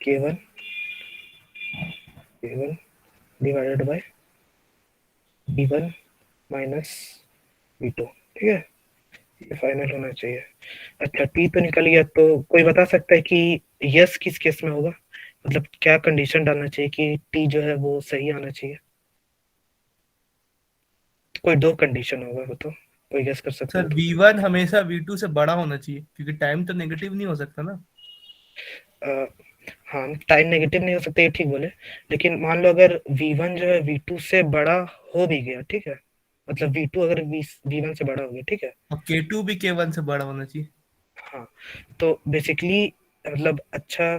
k1 divided by v1 minus v2, ठीक है। ये फाइनल होना चाहिए। अच्छा t तो निकल गया, तो कोई बता सकता है कि यस किस केस में होगा, मतलब क्या कंडीशन डालना चाहिए कि t जो है वो सही आना चाहिए? कोई दो कंडीशन होगा वो, तो कोई गेस कर सकता सर है? v1 हमेशा v2 से बड़ा होना चाहिए, क्योंकि टाइम तो नेगेटिव नहीं हो सकता ना। हाँ टाइम नेगेटिव नहीं हो सकता, ये ठीक बोले, लेकिन मान लो अगर v1 जो है v2 से बड़ा हो भी गया, ठीक है, मतलब v2 अगर v1 से बड़ा हो गया, ठीक है, और k2 भी k1 से बड़ा होना चाहिए। हाँ, तो बेसिकली मतलब अच्छा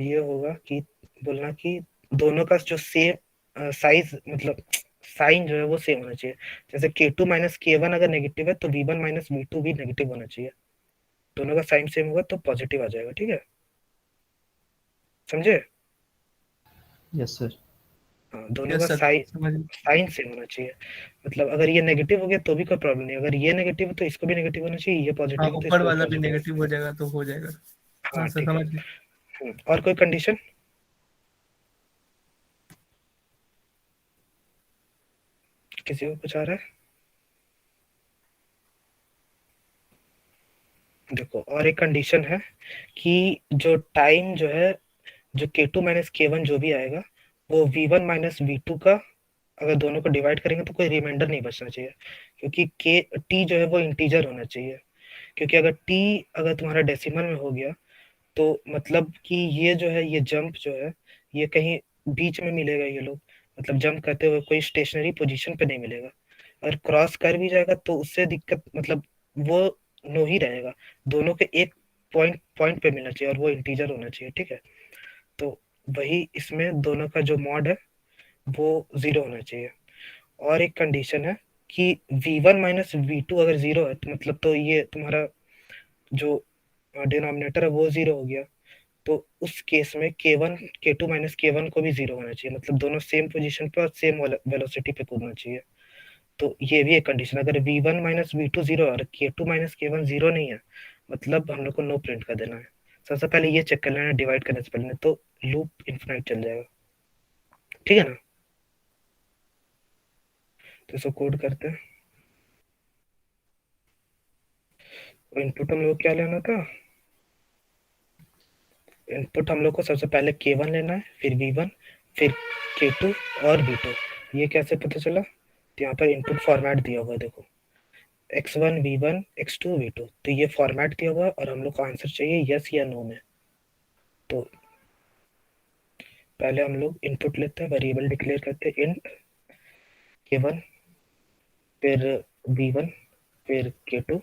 ये होगा कि बोलना कि दोनों का जो सेम साइज, मतलब साइन जो है वो सेम होना चाहिए। जैसे k2 माइनस k1 अगर नेगेटिव है तो v1 माइनस v2 भी नेगेटिव होना चाहिए, दोनों का साइन सेम होगा तो पॉजिटिव आ जाएगा, ठीक है, समझे? Yes sir. हाँ, दोनों का यस सर, साइन समझ गए। साइन सेम होना चाहिए, मतलब अगर ये नेगेटिव हो गया तो भी कोई प्रॉब्लम नहीं, अगर ये नेगेटिव है तो इसको भी नेगेटिव होना चाहिए, ये हाँ, पॉजिटिव है तो ऊपर इसको भी वाला भी पॉजिटिव नेगेटिव हो जाएगा तो हो जाएगा। है। हाँ हाँ सर, ठीक है। समझ गए। और कोई कंडीशन? किसी को कुछ आ रहा है? देखो और एक कंडीशन है कि जो टाइम जो है, जो k2 माइनस k1 जो भी आएगा वो v1 माइनस v2 का अगर दोनों को डिवाइड करेंगे तो कोई रिमाइंडर नहीं बचना चाहिए, क्योंकि k t जो है वो इंटीजर होना चाहिए, क्योंकि अगर t अगर तुम्हारा डेसिमल में हो गया तो मतलब कि ये जो है, ये जंप जो है ये कहीं बीच में मिलेगा, ये लोग मतलब जंप करते हुए कोई स्टेशनरी पोजीशन पे नहीं मिलेगा, और क्रॉस कर भी जाएगा तो उससे दिक्कत, मतलब वो नो ही रहेगा, दोनों के एक पॉइंट पॉइंट पे मिलना चाहिए और वो इंटीजर होना चाहिए, ठीक है। तो वही इसमें दोनों का जो मॉड है वो 0 होना चाहिए। और एक कंडीशन है कि v1 माइनस v2 अगर 0 है तो मतलब तो ये तुम्हारा जो डिनोमिनेटर है वो 0 हो गया, तो उस केस में k1 k2 माइनस k1 को भी 0 होना चाहिए, मतलब दोनों सेम पोजीशन पे और सेम वेलोसिटी पे कूदना चाहिए। तो ये भी एक कंडीशन, अगर v1 माइनस v2 0 और k2 माइनस k1 0 नहीं है मतलब हम लोग को नो प्रिंट कर देना है। सबसे पहले ये चेक कर लेना डिवाइड करने से पहले, नहीं तो लूप इन्फिनाइट चल जाएगा, ठीक है ना। तो इसको कोड करते हैं, तो इनपुट हम लोग क्या लेना था, इनपुट हम लोग को सबसे पहले k1 लेना है, फिर v1, फिर k2 और v2। ये कैसे पता चला, तो यहाँ पर इनपुट फॉर्मेट दिया हुआ है, देखो x1 v1 x2 v2, तो ये फॉर्मेट दिया हुआ है और हम लोग को आंसर चाहिए यस या नो में। तो पहले हम लोग इनपुट लेते हैं, वेरिएबल डिक्लेयर करते हैं इंट k1, फिर v1, फिर k2,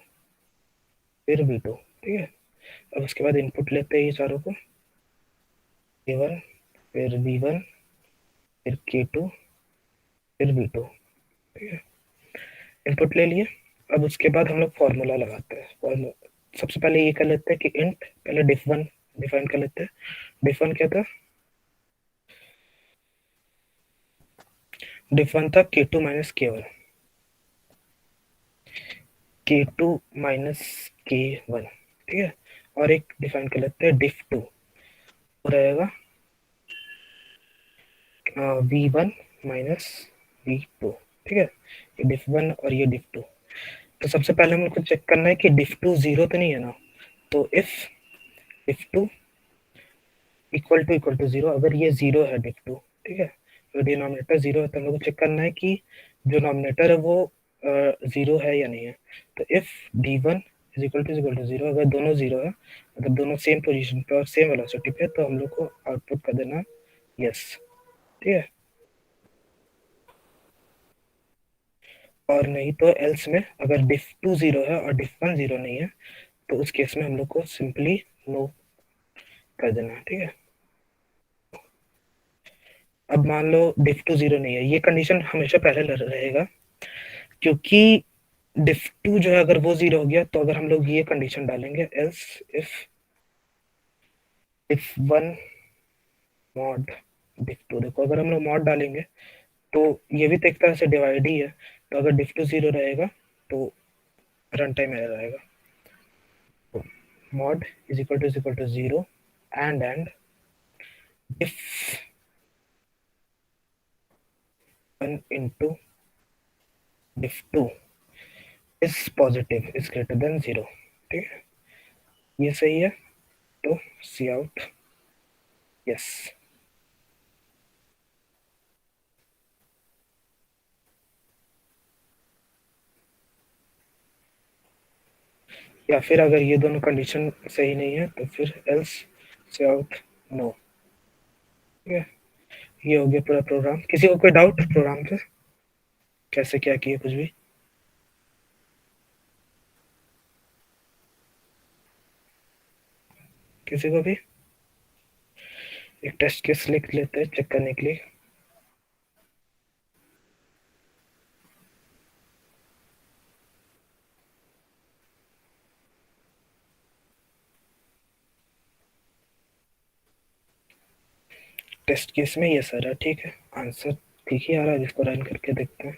फिर v2, ठीक है। अब उसके बाद इनपुट लेते हैं ये चारों को, k1, फिर v1, फिर k2, फिर v2, ठीक है, इनपुट ले लिए। अब उसके बाद हम लोग फॉर्मूला लगाते हैं, फॉर्मूला सबसे पहले ये कर लेते हैं कि इंट, पहले diff1 डिफाइन कर लेते हैं। diff1 क्या था, diff1 था k2 minus k1, k2 minus k1, ठीक है। और एक डिफाइन कर लेते हैं diff2, वो रहेगा v1 माइनस diff2, ठीक है, ये diff1 और ये diff2। तो सबसे पहले हम लोग को चेक करना है कि diff2 0 तो नहीं है ना। तो if diff2 इक्वल टू 0, अगर ये 0 है diff2, ठीक है, तो डिनोमिनेटर 0 है, तो हम लोग को चेक करना है कि जो नॉमिनेटर है वो 0 है या नहीं है। तो if d1 is equal to 0, अगर दोनों 0 है, मतलब दोनों सेम पोजीशन पे और सेम वेलोसिटी पे, तो हम लोग को आउटपुट कर देना यस, ठीक है। और नहीं तो एल्स में अगर diff2 0 है और diff1 0 नहीं है, तो उस केस में हम लोग को सिंपली नो कर देना है, ठीक है। अब मान लो diff2 0 नहीं है, ये कंडीशन हमेशा पहले रहेगा, क्योंकि diff2 जो है अगर वो 0 हो गया, तो अगर हम लोग ये कंडीशन डालेंगे एल्स if 1 mod diff2, देखो अगर हम लोग मॉड डालेंगे तो ये भी तो एक तरह से डिवाइड ही है, तो अगर diff2 0 रहेगा तो रन टाइम एरर आएगा। तो mod is equal to 0 and if 1 into diff2 is positive is greater than 0, ठीक है, ये सही है। तो सी आउट यस। या फिर अगर ये दोनों कंडीशन सही नहीं है तो फिर एल्स सी आउट नो, ठीक है। ये हो गया पूरा प्रोग्राम। किसी को कोई डाउट प्रोग्राम पे, कैसे क्या किए, कुछ भी? किसी को भी? एक टेस्ट केस लिख लेते हैं चेक करने के लिए। टेस्ट केस में ये सारा ठीक है, आंसर ठीक ही आ रहा है, जिसको रन करके देखते हैं।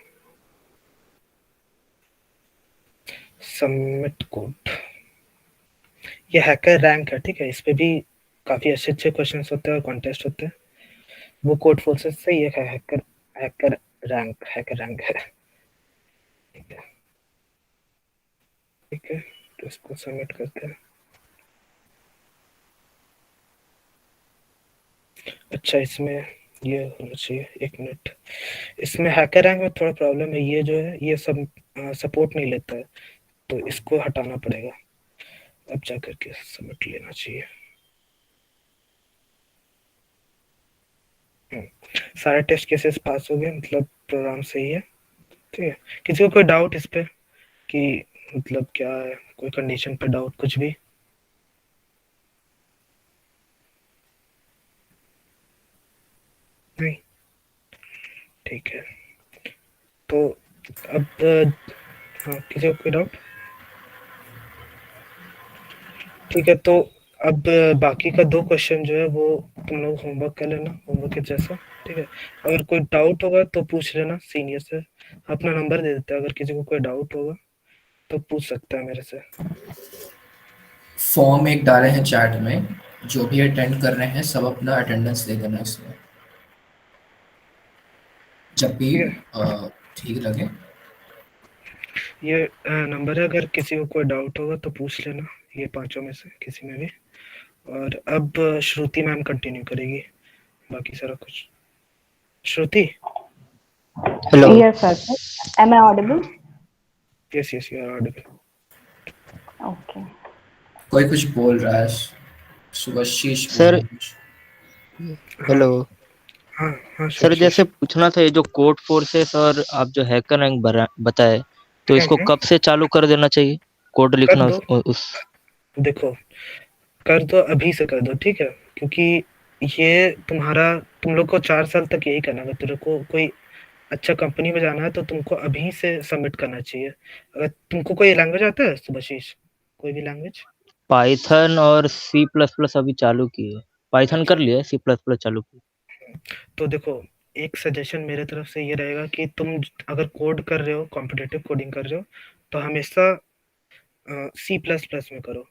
सबमिट कोड, ये हैकर रैंक है, ठीक है, इस पे भी काफी अच्छे अच्छे क्वेश्चंस होते हैं और कॉन्टेस्ट होते हैं। वो कोड फोर्सेस से ही एक हैकर रैंक है, ठीक है, ठीक है। तो इसको सबमिट करते हैं। अच्छा, इसमें ये होना चाहिए, एक मिनट। इसमें हैकर रैंक में थोड़ा प्रॉब्लम है, ये जो है ये सब सपोर्ट नहीं लेता है, तो इसको हटाना पड़ेगा। अब जा करके सबमिट लेना चाहिए। सारे टेस्ट केसेस पास हो गए, मतलब प्रोग्राम सही है, ठीक है। किसी को कोई डाउट इस पे कि मतलब क्या है, कोई कंडीशन पे डाउट, कुछ भी? नहीं, ठीक है। तो अब हाँ, किसी को कोई डाउट? ठीक है, तो अब बाकी का 2 क्वेश्चन जो है वो तुम लोग होमवर्क कर लेना, होमवर्क के जैसा, ठीक है। अगर कोई डाउट होगा तो पूछ लेना सीनियर से, अपना नंबर दे देते हैं, अगर किसी को कोई डाउट होगा तो पूछ सकता है मेरे से। फॉर्म एक डाले हैं चैट में, जो भी अटेंड कर रहे हैं सब अपना अटेंडेंस दे देना इसमें, जब भी ठीक लगे। ये नंबर है, अगर किसी को कोई डाउट होगा तो पूछ लेना, ये 5 में से किसी में भी। और अब श्रुति मैम कंटिन्यू करेगी बाकी सारा कुछ। श्रुति? Hello. Yes, sir. Am I audible? Yes, you are audible. Okay. कोई कुछ बोल रहा है, सुभाशीष सर। हेलो। हाँ सर, जैसे पूछना था, ये जो कोड फोर्सेस और आप जो हैकर रैंक बताए, तो इसको कब से चालू कर देना चाहिए कोड लिखना? उस देखो, कर दो, अभी से कर दो, ठीक है, क्योंकि ये तुम लोग को 4 साल तक यही करना है। तेरे को कोई अच्छा कंपनी में जाना है तो तुमको अभी से सबमिट करना चाहिए। अगर तुमको कोई लैंग्वेज आता है सुभाशीष, कोई भी लैंग्वेज? पाइथन और C++ अभी चालू की है। पाइथन कर लिया है, C++ चालू की। तो देखो, एक सजेशन मेरे तरफ से ये रहेगा कि तुम अगर कोड कर रहे हो, कॉम्पिटिटिव कोडिंग कर रहे हो, तो हमेशा C++ में करो,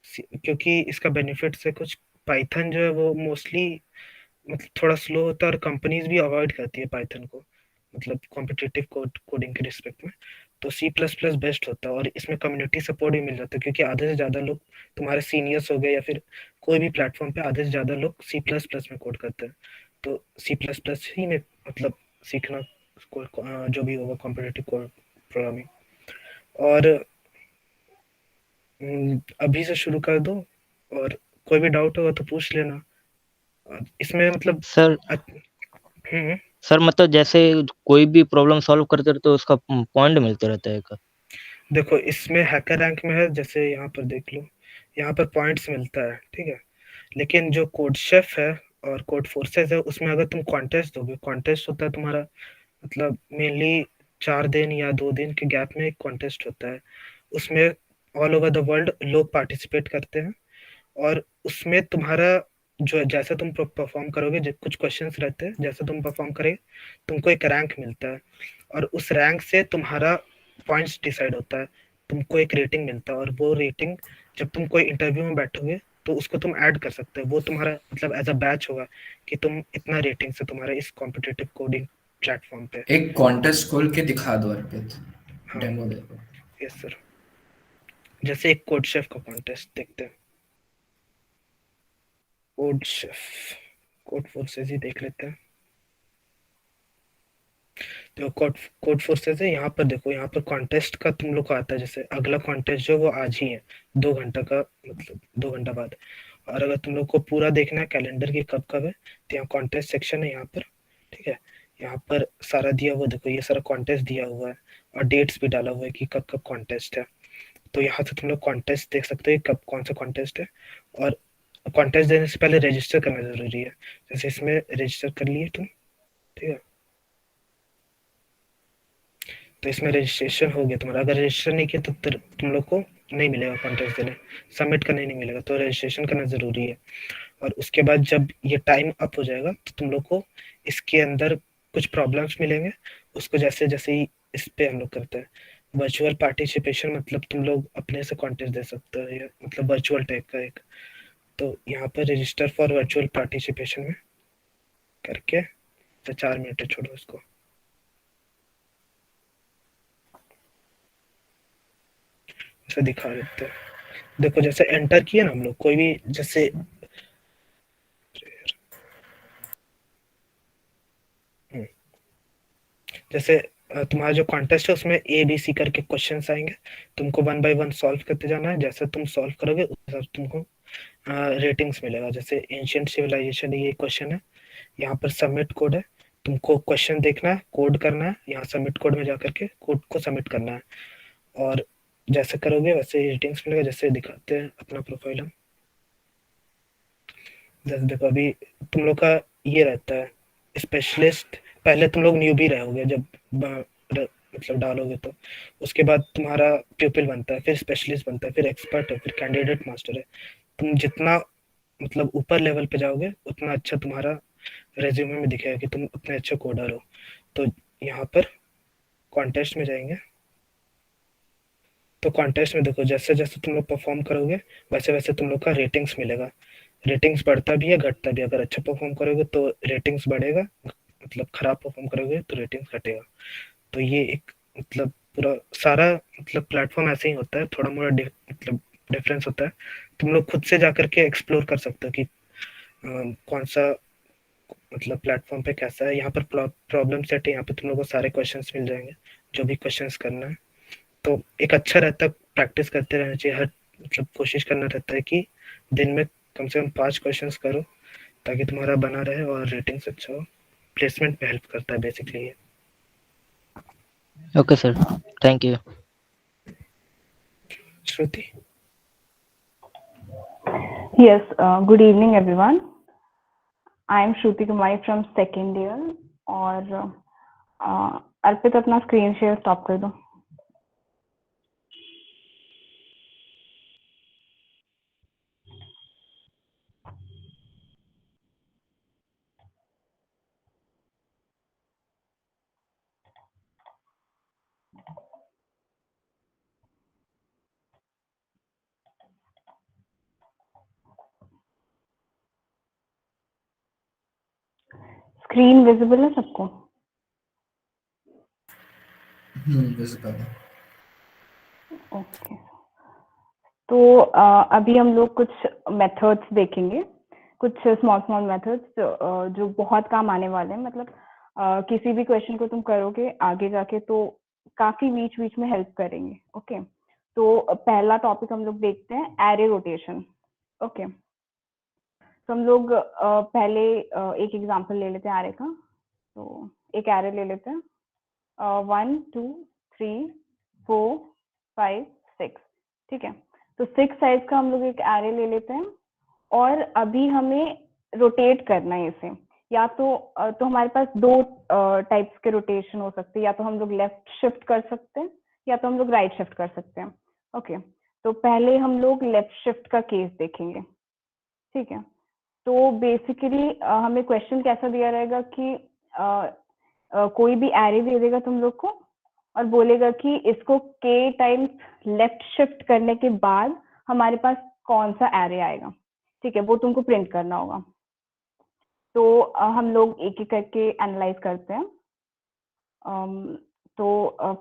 क्योंकि इसका बेनिफिट से कुछ, पाइथन जो है वो मोस्टली मतलब थोड़ा स्लो होता है और कंपनीज भी अवॉइड करती है पाइथन को। मतलब कॉम्पिटिटिव कोडिंग के रिस्पेक्ट में, तो C++ बेस्ट होता है। और इसमें कम्युनिटी सपोर्ट भी मिल जाता है, क्योंकि आधे से ज़्यादा लोग तुम्हारे सीनियर्स हो गए या फिर कोई भी प्लेटफॉर्म पे आधे से ज़्यादा लोग C++ में कोड करते हैं। तो C++ ही में मतलब सीखना जो भी होगा कॉम्पिटिटिव प्रोग्रामिंग। और अभी से शुरू कर दो, और कोई भी डाउट होगा तो पूछ लेना। इसमें मतलब सर सर मतलब जैसे कोई भी प्रॉब्लम सॉल्व करते रहते तो उसका पॉइंट मिलते रहता है क्या? देखो इसमें हैकर रैंक में है, जैसे यहाँ पर देख लो, यहाँ पर पॉइंट्स मिलता है, ठीक है। लेकिन जो कोड शेफ है और कोड फोर्सेस है, उसमें अगर तुम कॉन्टेस्ट दोगे, कॉन्टेस्ट होता है तुम्हारा मतलब मेनली 4 दिन या 2 दिन के गैप में एक कॉन्टेस्ट होता है। उसमें ऑल ओवर द वर्ल्ड लोग पार्टिसिपेट करते हैं, और उसमें तुम्हारा जो जैसे तुम परफॉर्म करोगे, कुछ क्वेश्चंस रहते हैं, जैसे तुम परफॉर्म करेंगे तुमको एक रैंक मिलता है, और उस रैंक से तुम्हारा पॉइंट्स डिसाइड होता है, तुमको एक रेटिंग मिलता है। और वो रेटिंग जब तुम कोई इंटरव्यू में बैठोगे तो उसको तुम ऐड कर सकते हो, वो तुम्हारा मतलब एज अ बैच होगा कि तुम इतना रेटिंग से तुम्हारा इस कॉम्पिटिटिव कोडिंग प्लेटफॉर्म पे। एक कॉन्टेस्ट खोल के दिखा दो अर्पित, हाँ डेमो दे दो। यस सर, जैसे एक कोड शेफ का कॉन्टेस्ट देखते हैं। कोड शेफ, कोड फोर्सेस ही देख लेते हैं। तो कोड फोर्सेस है, यहाँ पर देखो, यहाँ पर कॉन्टेस्ट का तुम लोग को आता है, जैसे अगला कॉन्टेस्ट जो वो आज ही है 2 घंटा का, मतलब 2 घंटा बाद। और अगर तुम लोग को पूरा देखना है कैलेंडर की कब कब है, तो यहाँ कॉन्टेस्ट सेक्शन है यहाँ पर, ठीक है। यहाँ पर सारा दिया हुआ, देखो ये सारा कॉन्टेस्ट दिया हुआ है, और डेट्स भी डाला हुआ है कि कब कब कॉन्टेस्ट है। तो यहाँ से तुम लोग कॉन्टेस्ट देख सकते हो कब कौन सा कॉन्टेस्ट है। और कॉन्टेस्ट देने से पहले रजिस्टर करना जरूरी है, जैसे इसमें रजिस्टर कर लिए तुम, ठीक है। तो इसमें रजिस्ट्रेशन हो गया तुम्हारा, अगर रजिस्टर नहीं किया तो तुम लोग को नहीं मिलेगा कॉन्टेस्ट देने, सबमिट करने नहीं मिलेगा, तो रजिस्ट्रेशन करना जरूरी है। और उसके बाद जब ये टाइम अप हो जाएगा तो तुम लोग को इसके अंदर कुछ प्रॉब्लम्स मिलेंगे, उसको जैसे जैसे ही इस पे हम लोग करते हैं वर्चुअल पार्टिसिपेशन, मतलब तुम लोग अपने से कॉन्टेस्ट दे सकते हो, ये मतलब वर्चुअल टाइप का एक। तो यहाँ पर रजिस्टर फॉर वर्चुअल पार्टिसिपेशन में करके, तो 4 मिनट छोड़ो इसको। इसे दिखा देते हैं, देखो जैसे एंटर किया ना हम लोग कोई भी, जैसे जैसे तुम्हारा जो कॉन्टेस्ट है उसमें ABC करके क्वेश्चंस आएंगे, तुमको 1 बाय 1 सॉल्व करते जाना है, जैसे तुम सॉल्व करोगे उस हिसाब से तुमको रेटिंग्स मिलेगा। जैसे एंशिएंट सिविलाइजेशन ये क्वेश्चन है, यहाँ पर सबमिट कोड है, तुमको क्वेश्चन देखना है, कोड करना है, यहाँ सबमिट कोड में जाकर के कोड को सबमिट करना है, और जैसे करोगे वैसे रेटिंग्स मिलेगा। जैसे दिखाते हैं अपना प्रोफाइल हम, जैसे देखो अभी तुम लोग का ये रहता है स्पेशलिस्ट, पहले तुम लोग न्यूबी रहोगे जब मतलब डालोगे, तो उसके बाद तुम्हारा प्यूपिल बनता है, फिर स्पेशलिस्ट बनता है, फिर एक्सपर्ट है, फिर कैंडिडेट मास्टर है। तुम जितना मतलब ऊपर लेवल पे जाओगे उतना अच्छा तुम्हारा रेज्यूमे में दिखेगा कि तुम उतने अच्छे कोडर हो। तो यहाँ पर कॉन्टेस्ट में जाएंगे, तो कॉन्टेस्ट में देखो जैसे जैसे तुम लोग परफॉर्म करोगे वैसे वैसे तुम लोग का रेटिंग्स मिलेगा। रेटिंग्स बढ़ता भी है घटता भी है, अगर अच्छा परफॉर्म करोगे तो रेटिंग्स बढ़ेगा, मतलब खराब परफॉर्म करोगे तो रेटिंग्स घटेगा। तो ये एक मतलब पूरा सारा मतलब प्लेटफॉर्म ऐसे ही होता है, थोड़ा मोड़ा मतलब डिफरेंस होता है। तुम लोग खुद से जाकर के एक्सप्लोर कर सकते हो कि कौन सा मतलब प्लेटफॉर्म पे कैसा है। यहाँ पर प्रॉब्लम सेट है, यहाँ पे तुम लोग को सारे क्वेश्चंस मिल जाएंगे, जो भी क्वेश्चंस करना है। तो एक अच्छा रहता है, प्रैक्टिस करते रहना चाहिए, हर मतलब कोशिश करना रहता है कि दिन में कम से कम 5 क्वेश्चंस करो, ताकि तुम्हारा बना रहे और रेटिंग्स अच्छा हो। प्लेसमेंट में हेल्प करता है बेसिकली ये। Okay sir, thank you. Shruti. Yes, good evening everyone. I am Shruti Kumari from second year और अर्पित अपना स्क्रीन शेयर स्टॉप कर दो। स्क्रीन विजिबल है सबको? विजिबल है। ओके, तो अभी हम लोग कुछ मेथड्स देखेंगे, कुछ स्मॉल स्मॉल मेथड्स जो बहुत काम आने वाले हैं। मतलब किसी भी क्वेश्चन को तुम करोगे आगे जाके तो काफी बीच बीच में हेल्प करेंगे। ओके, तो पहला टॉपिक हम लोग देखते हैं एरे रोटेशन। ओके, तो हम लोग पहले एक एग्जांपल ले लेते हैं एरे का। तो एक एरे ले लेते हैं 1 2 3 4 5 6, ठीक है। तो 6 साइज का हम लोग एक एरे ले लेते हैं और अभी हमें रोटेट करना है इसे। या तो हमारे पास दो टाइप्स के रोटेशन हो सकते हैं, या तो हम लोग लेफ्ट शिफ्ट कर सकते हैं या तो हम लोग राइट शिफ्ट कर सकते हैं। ओके, तो पहले हम लोग लेफ्ट शिफ्ट का केस देखेंगे, ठीक है। तो बेसिकली हमें क्वेश्चन कैसा दिया रहेगा कि कोई भी एरे दे देगा तुम लोग को और बोलेगा कि इसको k टाइम्स लेफ्ट शिफ्ट करने के बाद हमारे पास कौन सा एरे आएगा, ठीक है, वो तुमको प्रिंट करना होगा। तो हम लोग एक एक करके एनालाइज करते हैं। तो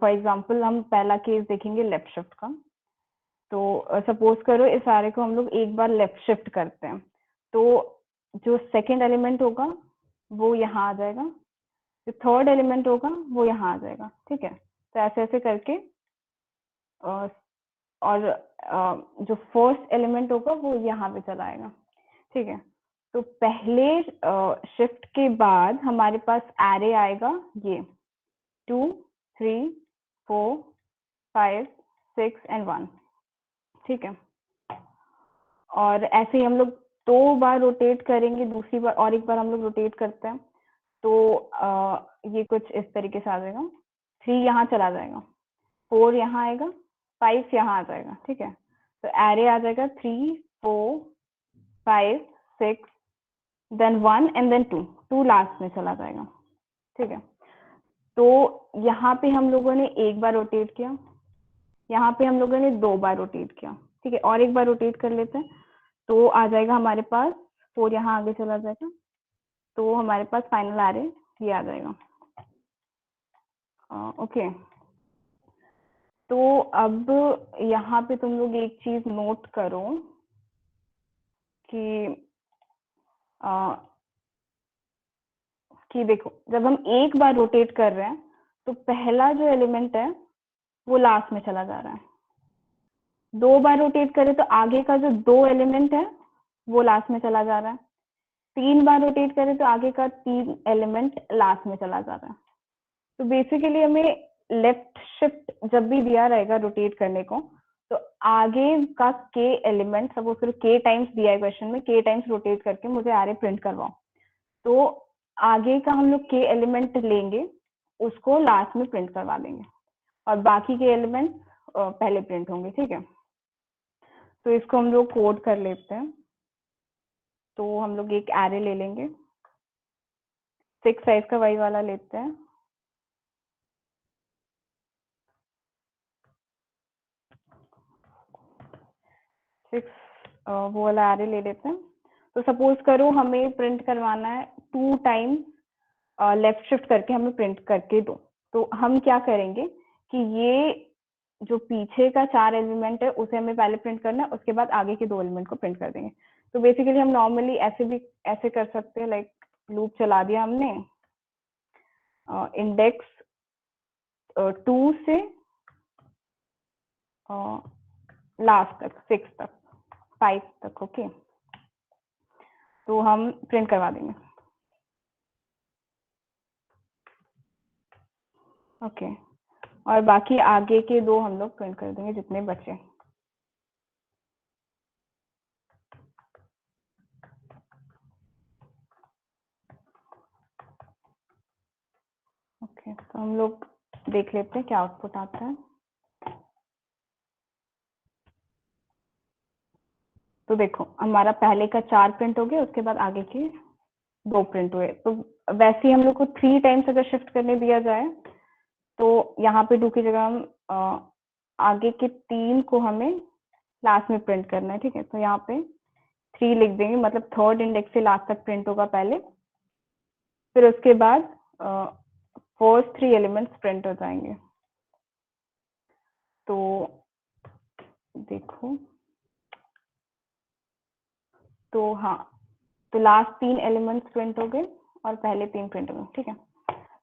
फॉर एग्जांपल हम पहला केस देखेंगे लेफ्ट शिफ्ट का। तो सपोज करो इस एरे को हम लोग एक बार लेफ्ट शिफ्ट करते हैं, तो जो सेकंड एलिमेंट होगा वो यहाँ आ जाएगा, जो थर्ड एलिमेंट होगा वो यहाँ आ जाएगा, ठीक है। तो ऐसे ऐसे करके और जो फर्स्ट एलिमेंट होगा वो यहाँ पे चला आएगा, ठीक है। तो पहले शिफ्ट के बाद हमारे पास एरे आएगा ये 2 3 4 5 6 एंड 1, ठीक है। और ऐसे ही हम लोग 2 बार रोटेट करेंगे, दूसरी बार और एक बार हम लोग रोटेट करते हैं तो ये कुछ इस तरीके से आ जाएगा। 3 यहाँ चला जाएगा, 4 यहाँ आएगा, 5 यहाँ आ जाएगा, ठीक है। तो एरे आ जाएगा 3 4 5 6 देन 1 एंड देन 2 लास्ट में चला जाएगा, ठीक है। तो यहाँ पे हम लोगों ने एक बार रोटेट किया, यहाँ पे हम लोगों ने 2 बार रोटेट किया, ठीक है। और एक बार रोटेट कर लेते हैं तो आ जाएगा हमारे पास 4 यहाँ आगे चला जाएगा, तो हमारे पास फाइनल एरे ये आ जाएगा। ओके, तो अब यहाँ पे तुम लोग एक चीज नोट करो कि देखो जब हम एक बार रोटेट कर रहे हैं तो पहला जो एलिमेंट है वो लास्ट में चला जा रहा है। 2 बार रोटेट करें तो आगे का जो 2 एलिमेंट है वो लास्ट में चला जा रहा है। 3 बार रोटेट करें तो आगे का 3 एलिमेंट लास्ट में चला जा रहा है। तो बेसिकली हमें लेफ्ट शिफ्ट जब भी दिया रहेगा रोटेट करने को तो आगे का k एलिमेंट, सपोज करो k टाइम्स दिया है क्वेश्चन में, k टाइम्स रोटेट करके मुझे एरे प्रिंट करवाओ, तो आगे का हम लोग k एलिमेंट लेंगे, उसको लास्ट में प्रिंट करवा देंगे और बाकी के एलिमेंट पहले प्रिंट होंगे, ठीक है। तो इसको हम लोग कोड कर लेते हैं। तो हम लोग एक एरे ले लेंगे, 6 साइज का वही वाला लेते हैं। वो वाला एरे ले लेते हैं। तो सपोज करो हमें प्रिंट करवाना है 2 टाइम्स लेफ्ट शिफ्ट करके हमें प्रिंट करके दो। तो हम क्या करेंगे कि ये जो पीछे का 4 एलिमेंट है उसे हमें पहले प्रिंट करना है, उसके बाद आगे के 2 एलिमेंट को प्रिंट कर देंगे। तो बेसिकली हम नॉर्मली ऐसे कर सकते हैं, लाइक लूप चला दिया हमने इंडेक्स 2 से लास्ट तक 6 तक 5 तक, ओके। तो हम प्रिंट करवा देंगे, ओके। और बाकी आगे के 2 हम लोग प्रिंट कर देंगे जितने बचे। ओके, तो हम लोग देख लेते हैं क्या आउटपुट आता है। तो देखो हमारा पहले का 4 प्रिंट हो गया, उसके बाद आगे के 2 प्रिंट हुए। तो वैसे ही हम लोग को 3 टाइम्स अगर शिफ्ट करने दिया जाए तो यहाँ पे 2 की जगह हम आगे के 3 को हमें लास्ट में प्रिंट करना है, ठीक है। तो यहाँ पे 3 लिख देंगे, मतलब थर्ड इंडेक्स से लास्ट तक प्रिंट होगा पहले, फिर उसके बाद फर्स्ट 3 एलिमेंट्स प्रिंट हो जाएंगे। तो देखो, तो हाँ, तो लास्ट 3 एलिमेंट्स प्रिंट हो गए और पहले 3 प्रिंट हो गए, ठीक है।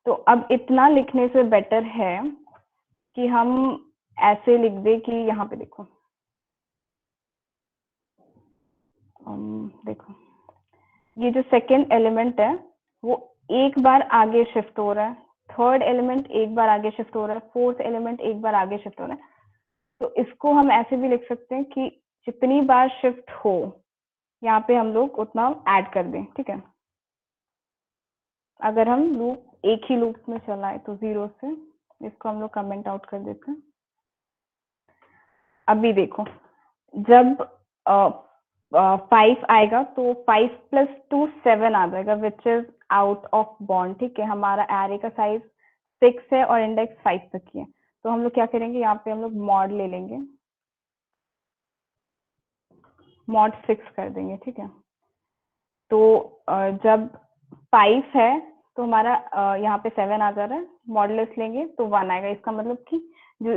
तो अब इतना लिखने से बेटर है कि हम ऐसे लिख दे कि यहाँ पे देखो, देखो ये जो सेकंड एलिमेंट है वो एक बार आगे शिफ्ट हो रहा है, थर्ड एलिमेंट एक बार आगे शिफ्ट हो रहा है, फोर्थ एलिमेंट एक बार आगे शिफ्ट हो रहा है। तो इसको हम ऐसे भी लिख सकते हैं कि जितनी बार शिफ्ट हो यहाँ पे हम लोग उतना ऐड कर दें, ठीक है। अगर हम लूप एक ही लूप में चलाए तो 0 से, इसको हम लोग कमेंट आउट कर देते हैं। अभी देखो, जब 5 आएगा तो 5 + 2 7 आ जाएगा, which is out of bond, ठीक है। हमारा एरे का साइज 6 है और इंडेक्स 5 तक ही है। तो हम लोग क्या करेंगे, यहाँ पे हम लोग मॉड ले लेंगे, मॉड 6 कर देंगे, ठीक है। तो जब 5 है तो हमारा यहाँ पे 7 आ जा रहा है, मॉडुलस लेंगे तो 1 आएगा। इसका मतलब कि जो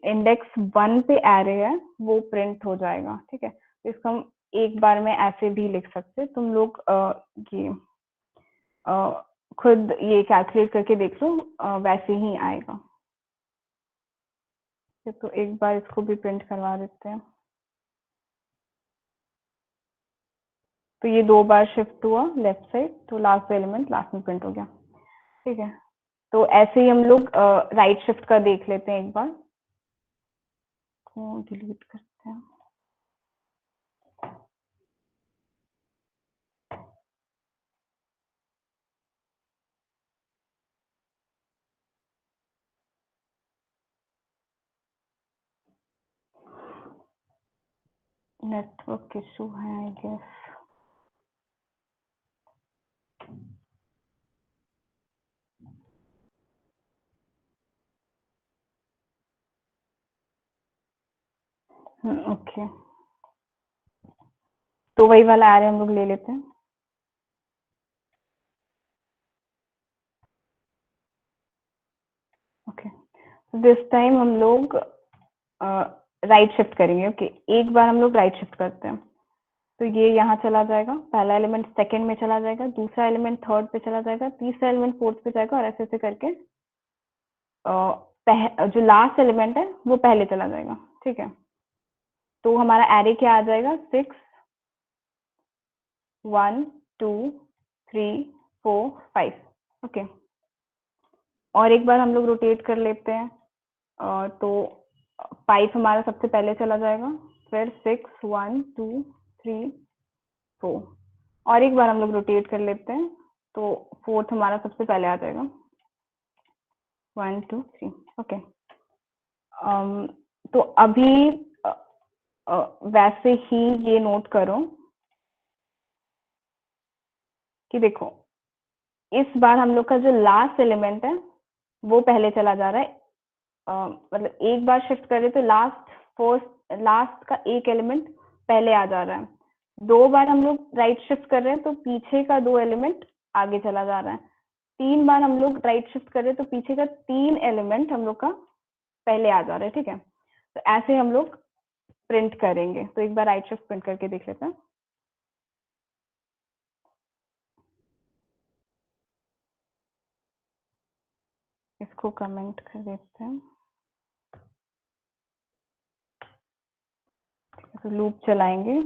इंडेक्स 1 पे एरे है वो प्रिंट हो जाएगा, ठीक है। तो इसको हम एक बार में ऐसे भी लिख सकते हैं। तुम लोग ये खुद ये कैलकुलेट करके देख लो, वैसे ही आएगा। तो एक बार इसको भी प्रिंट करवा देते हैं। तो ये 2 बार शिफ्ट हुआ लेफ्ट साइड, तो लास्ट एलिमेंट लास्ट में प्रिंट हो गया, ठीक है। तो ऐसे ही हम लोग राइट शिफ्ट का देख लेते हैं एक बार, को डिलीट करते हैं। नेटवर्क इशू है आई गेस। ओके, तो वही वाला एरे हम लोग ले लेते हैं। ओके, दिस टाइम हम लोग राइट शिफ्ट करेंगे। ओके, एक बार हम लोग राइट शिफ्ट करते हैं, तो ये यहाँ चला जाएगा, पहला एलिमेंट सेकंड में चला जाएगा, दूसरा एलिमेंट थर्ड पे चला जाएगा, तीसरा एलिमेंट फोर्थ पे जाएगा, और ऐसे ऐसे करके जो लास्ट एलिमेंट है वो पहले चला जाएगा, ठीक है। तो हमारा एरे क्या आ जाएगा, 6 1 2 3 4 5। ओके, और एक बार हम लोग रोटेट कर लेते हैं, तो 5 हमारा सबसे पहले चला जाएगा, फिर 6 1 2 3 4, और एक बार हम लोग रोटेट कर लेते हैं, तो 4th हमारा सबसे पहले आ जाएगा, 1 2 3। ओके, तो अभी वैसे ही ये नोट करो कि देखो, इस बार हम लोग का जो लास्ट एलिमेंट है वो पहले चला जा रहा है। मतलब एक बार शिफ्ट करें तो लास्ट का एक एलिमेंट पहले आ जा रहा है। 2 बार हम लोग राइट शिफ्ट कर रहे हैं तो पीछे का 2 एलिमेंट आगे चला जा रहा है। 3 बार हम लोग राइट शिफ्ट कर रहे हैं तो पीछे का 3 एलिमेंट हम लोग का पहले आ जा रहा है, ठीक है। तो ऐसे हम लोग प्रिंट करेंगे। तो एक बार राइट शिफ्ट प्रिंट करके देख लेते हैं। इसको कमेंट कर देते हैं। तो लूप चलाएंगे।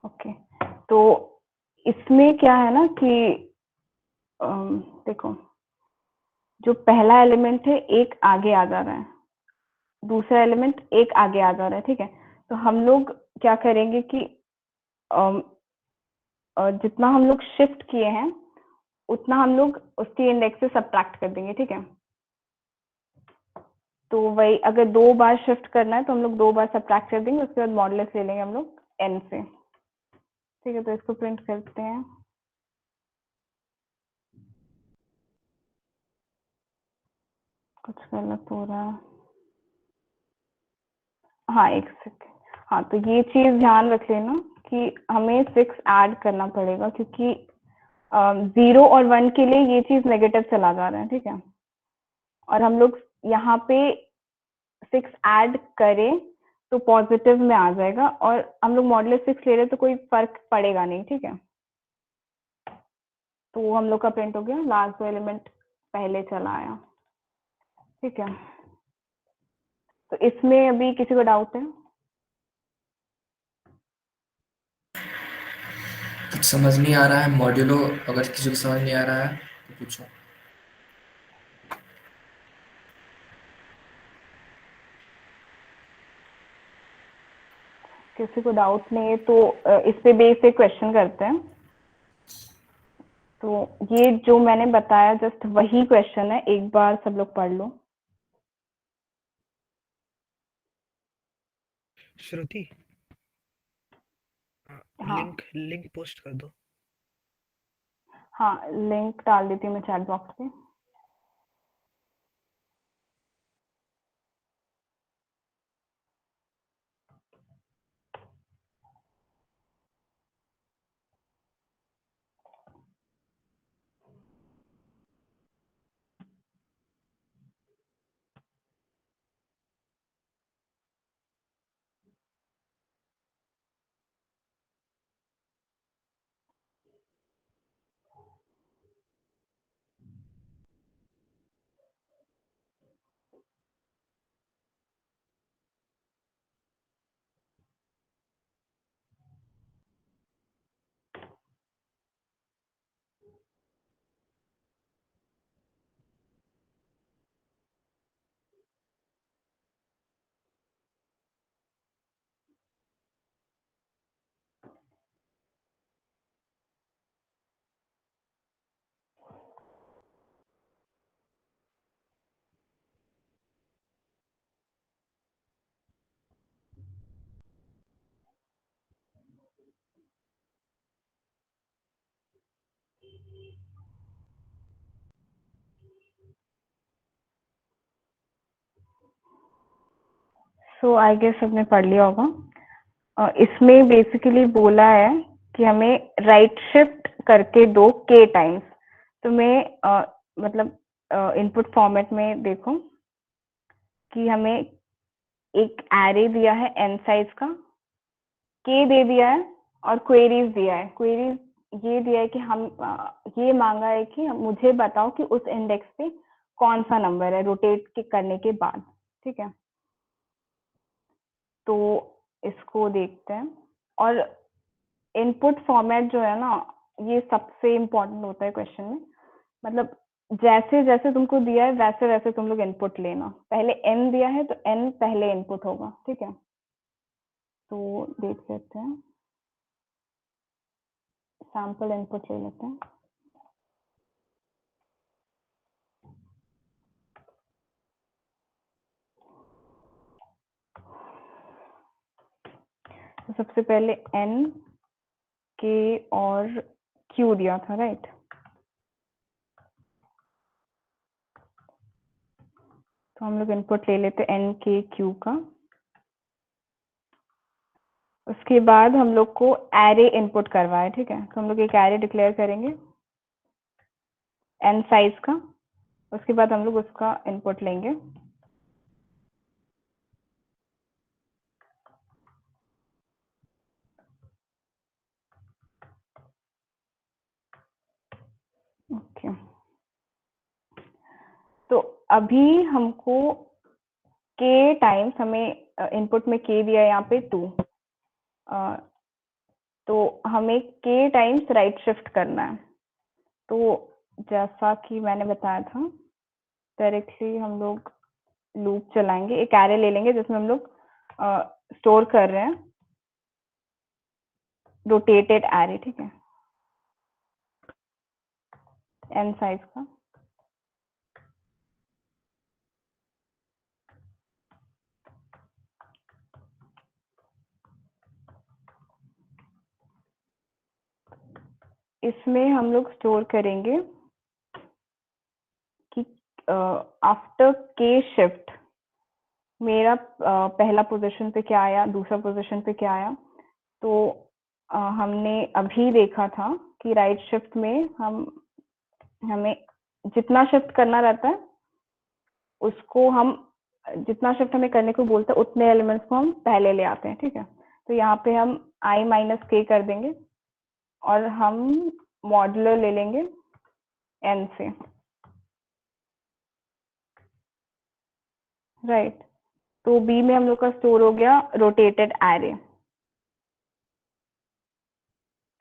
ओके, तो इसमें क्या है ना कि देखो, जो पहला एलिमेंट है एक आगे आ जा रहा है, दूसरा एलिमेंट एक आगे आ जा रहा है, ठीक है। तो हम लोग क्या करेंगे कि जितना हम लोग शिफ्ट किए हैं उतना हम लोग उसकी इंडेक्स से सब्ट्रैक्ट कर देंगे, ठीक है। तो वही अगर 2 बार शिफ्ट करना है तो हम लोग 2 बार सब्ट्रैक्ट कर देंगे, उसके बाद मॉडुलस ले लेंगे हम लोग n से। ठीक है, तो इसको प्रिंट करते हैं। कुछ गलत हो रहा है। हाँ, एक सेकेंड। हाँ, तो ये चीज ध्यान रख लेना कि हमें 6 ऐड करना पड़ेगा, क्योंकि 0 और 1 के लिए ये चीज नेगेटिव चला जा रहा है। ठीक है, और हम लोग यहाँ पे 6 ऐड करें तो पॉजिटिव में आ जाएगा, और हम लोग मॉडुलस 6 ले रहे तो कोई फर्क पड़ेगा नहीं। ठीक है, तो हम लोग का प्रिंट हो गया, लास्ट एलिमेंट पहले चला आया। ठीक है, तो इसमें अभी किसी को डाउट है? कुछ समझ नहीं आ रहा है मॉड्यूलो, अगर किसी को समझ नहीं आ रहा है तो पूछो। किसी को डाउट नहीं है तो इस पे बेस एक क्वेश्चन करते हैं। तो ये जो मैंने बताया जस्ट वही क्वेश्चन है, एक बार सब लोग पढ़ लो। श्रुति, हाँ लिंक पोस्ट कर दो। हाँ, लिंक डाल देती हूँ मैं चैट बॉक्स पे। सो आई गेस सबने पढ़ लिया होगा। इसमें बेसिकली बोला है कि हमें राइट शिफ्ट करके दो k टाइम्स। तो मैं मतलब इनपुट फॉर्मेट में देखो कि हमें एक एरे दिया है n साइज का, k दे दिया है और क्वेरीज दिया है। क्वेरीज ये दिया है कि हम ये मांगा है कि मुझे बताओ कि उस इंडेक्स पे कौन सा नंबर है रोटेट करने के बाद। ठीक है, तो इसको देखते हैं। और इनपुट फॉर्मेट जो है ना, ये सबसे इम्पोर्टेंट होता है क्वेश्चन में। मतलब जैसे जैसे तुमको दिया है वैसे वैसे तुम लोग इनपुट लेना। पहले n दिया है तो n पहले इनपुट होगा। ठीक है, तो देख लेते हैं, सैंपल इनपुट ले लेते हैं। तो सबसे पहले n, k और q दिया था, राइट? तो हम लोग इनपुट ले लेते हैं n, k, q का। उसके बाद हम लोग को एरे इनपुट करवा है। ठीक है, तो हम लोग एक एरे डिक्लेयर करेंगे n साइज का। उसके बाद हम लोग उसका इनपुट लेंगे। ओके, तो अभी हमको k टाइम्स, हमें इनपुट में k दिया है यहाँ पे 2, तो हमें k टाइम्स राइट शिफ्ट करना है। तो जैसा कि मैंने बताया था, डायरेक्टली हम लोग लूप चलाएंगे, एक एरे ले लेंगे जिसमें हम लोग स्टोर कर रहे हैं रोटेटेड एरे। ठीक है, n साइज का। इसमें हम लोग स्टोर करेंगे कि आफ्टर के शिफ्ट मेरा पहला पोजीशन पे क्या आया, दूसरा पोजीशन पे क्या आया। तो हमने अभी देखा था कि राइट शिफ्ट में हमें जितना शिफ्ट करना रहता है उसको हम जितना शिफ्ट हमें करने को बोलते हैं उतने एलिमेंट्स को हम पहले ले आते हैं, ठीक है। तो यहाँ पे हम i माइनस k कर देंगे और हम मॉड्यूलर ले लेंगे n से, राइट। तो b में हम लोग का स्टोर हो गया रोटेटेड एरे,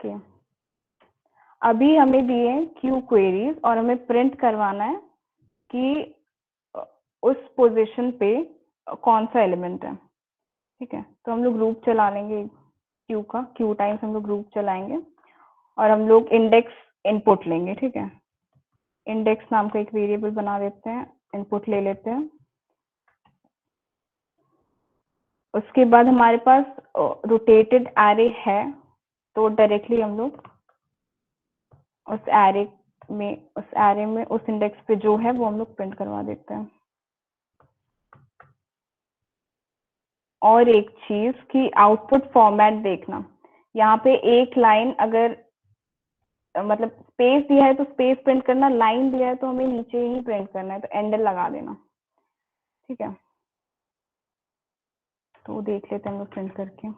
ओके। अभी हमें दिए हैं क्यू क्वेरीज और हमें प्रिंट करवाना है कि उस पोजीशन पे कौन सा एलिमेंट है, ठीक है। तो हम लोग ग्रुप चला लेंगे क्यू का, क्यू टाइम्स हम लोग ग्रुप चलाएंगे और हम लोग इंडेक्स इनपुट लेंगे, ठीक है। इंडेक्स नाम का एक वेरिएबल बना देते हैं, इनपुट ले लेते हैं। उसके बाद हमारे पास रोटेटेड एरे है, तो डायरेक्टली हम लोग उस एरे में उस इंडेक्स पे जो है वो हम लोग प्रिंट करवा देते हैं। और एक चीज कि आउटपुट फॉर्मेट देखना, यहाँ पे एक लाइन अगर मतलब स्पेस दिया है तो स्पेस प्रिंट करना, लाइन दिया है तो हमें नीचे ही प्रिंट करना है, तो एंडल लगा देना, ठीक है। तो देख लेते हैं हम लोग प्रिंट करके।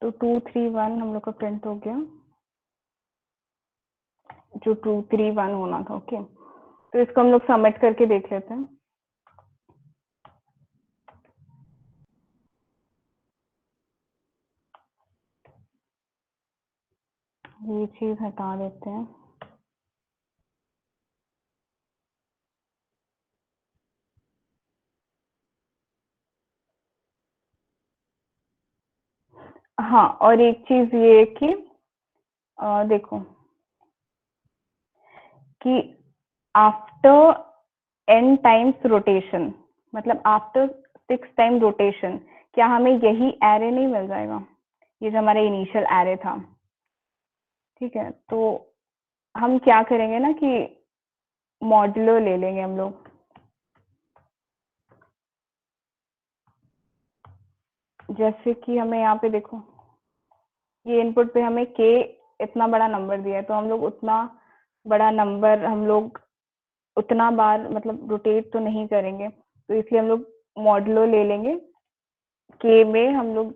तो 2 3 1 हम लोग का प्रिंट हो गया, जो 2 3 1 होना था, ओके। तो इसको हम लोग सबमिट करके देख लेते हैं। ये चीज हटा देते हैं। हाँ, और एक चीज ये कि देखो कि आफ्टर n टाइम्स रोटेशन, मतलब आफ्टर 6 टाइम रोटेशन, क्या हमें यही एरे नहीं मिल जाएगा, ये जो हमारा इनिशियल एरे था, ठीक है। तो हम क्या करेंगे ना कि मॉड्यूलो ले लेंगे हम लोग, जैसे कि हमें यहाँ पे देखो ये इनपुट पे हमें k इतना बड़ा नंबर दिया है, तो हम लोग उतना बड़ा नंबर हम लोग उतना बार मतलब रोटेट तो नहीं करेंगे, तो इसलिए हम लोग मॉड्यूलो ले लेंगे। k में हम लोग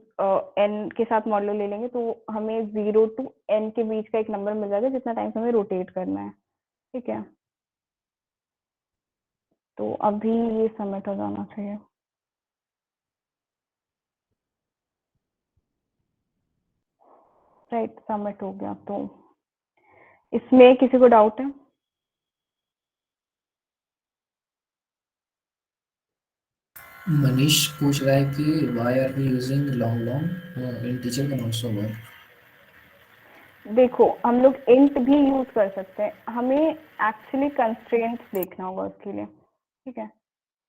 n के साथ मॉड्यूलो ले लेंगे, तो हमें 0 to n के बीच का एक नंबर मिल जाएगा जितना टाइम हमें रोटेट करना है, ठीक है। तो अभी ये सबमिट हो जाना चाहिए। राइट, सबमिट हो गया। तो इसमें किसी को डाउट है? मनीष पूछ रहा है कि why are we using long integer can also work। देखो, हम लोग इंट भी यूज कर सकते हैं, हमें एक्चुअली कंस्ट्रेंट्स देखना होगा उसके लिए, ठीक है।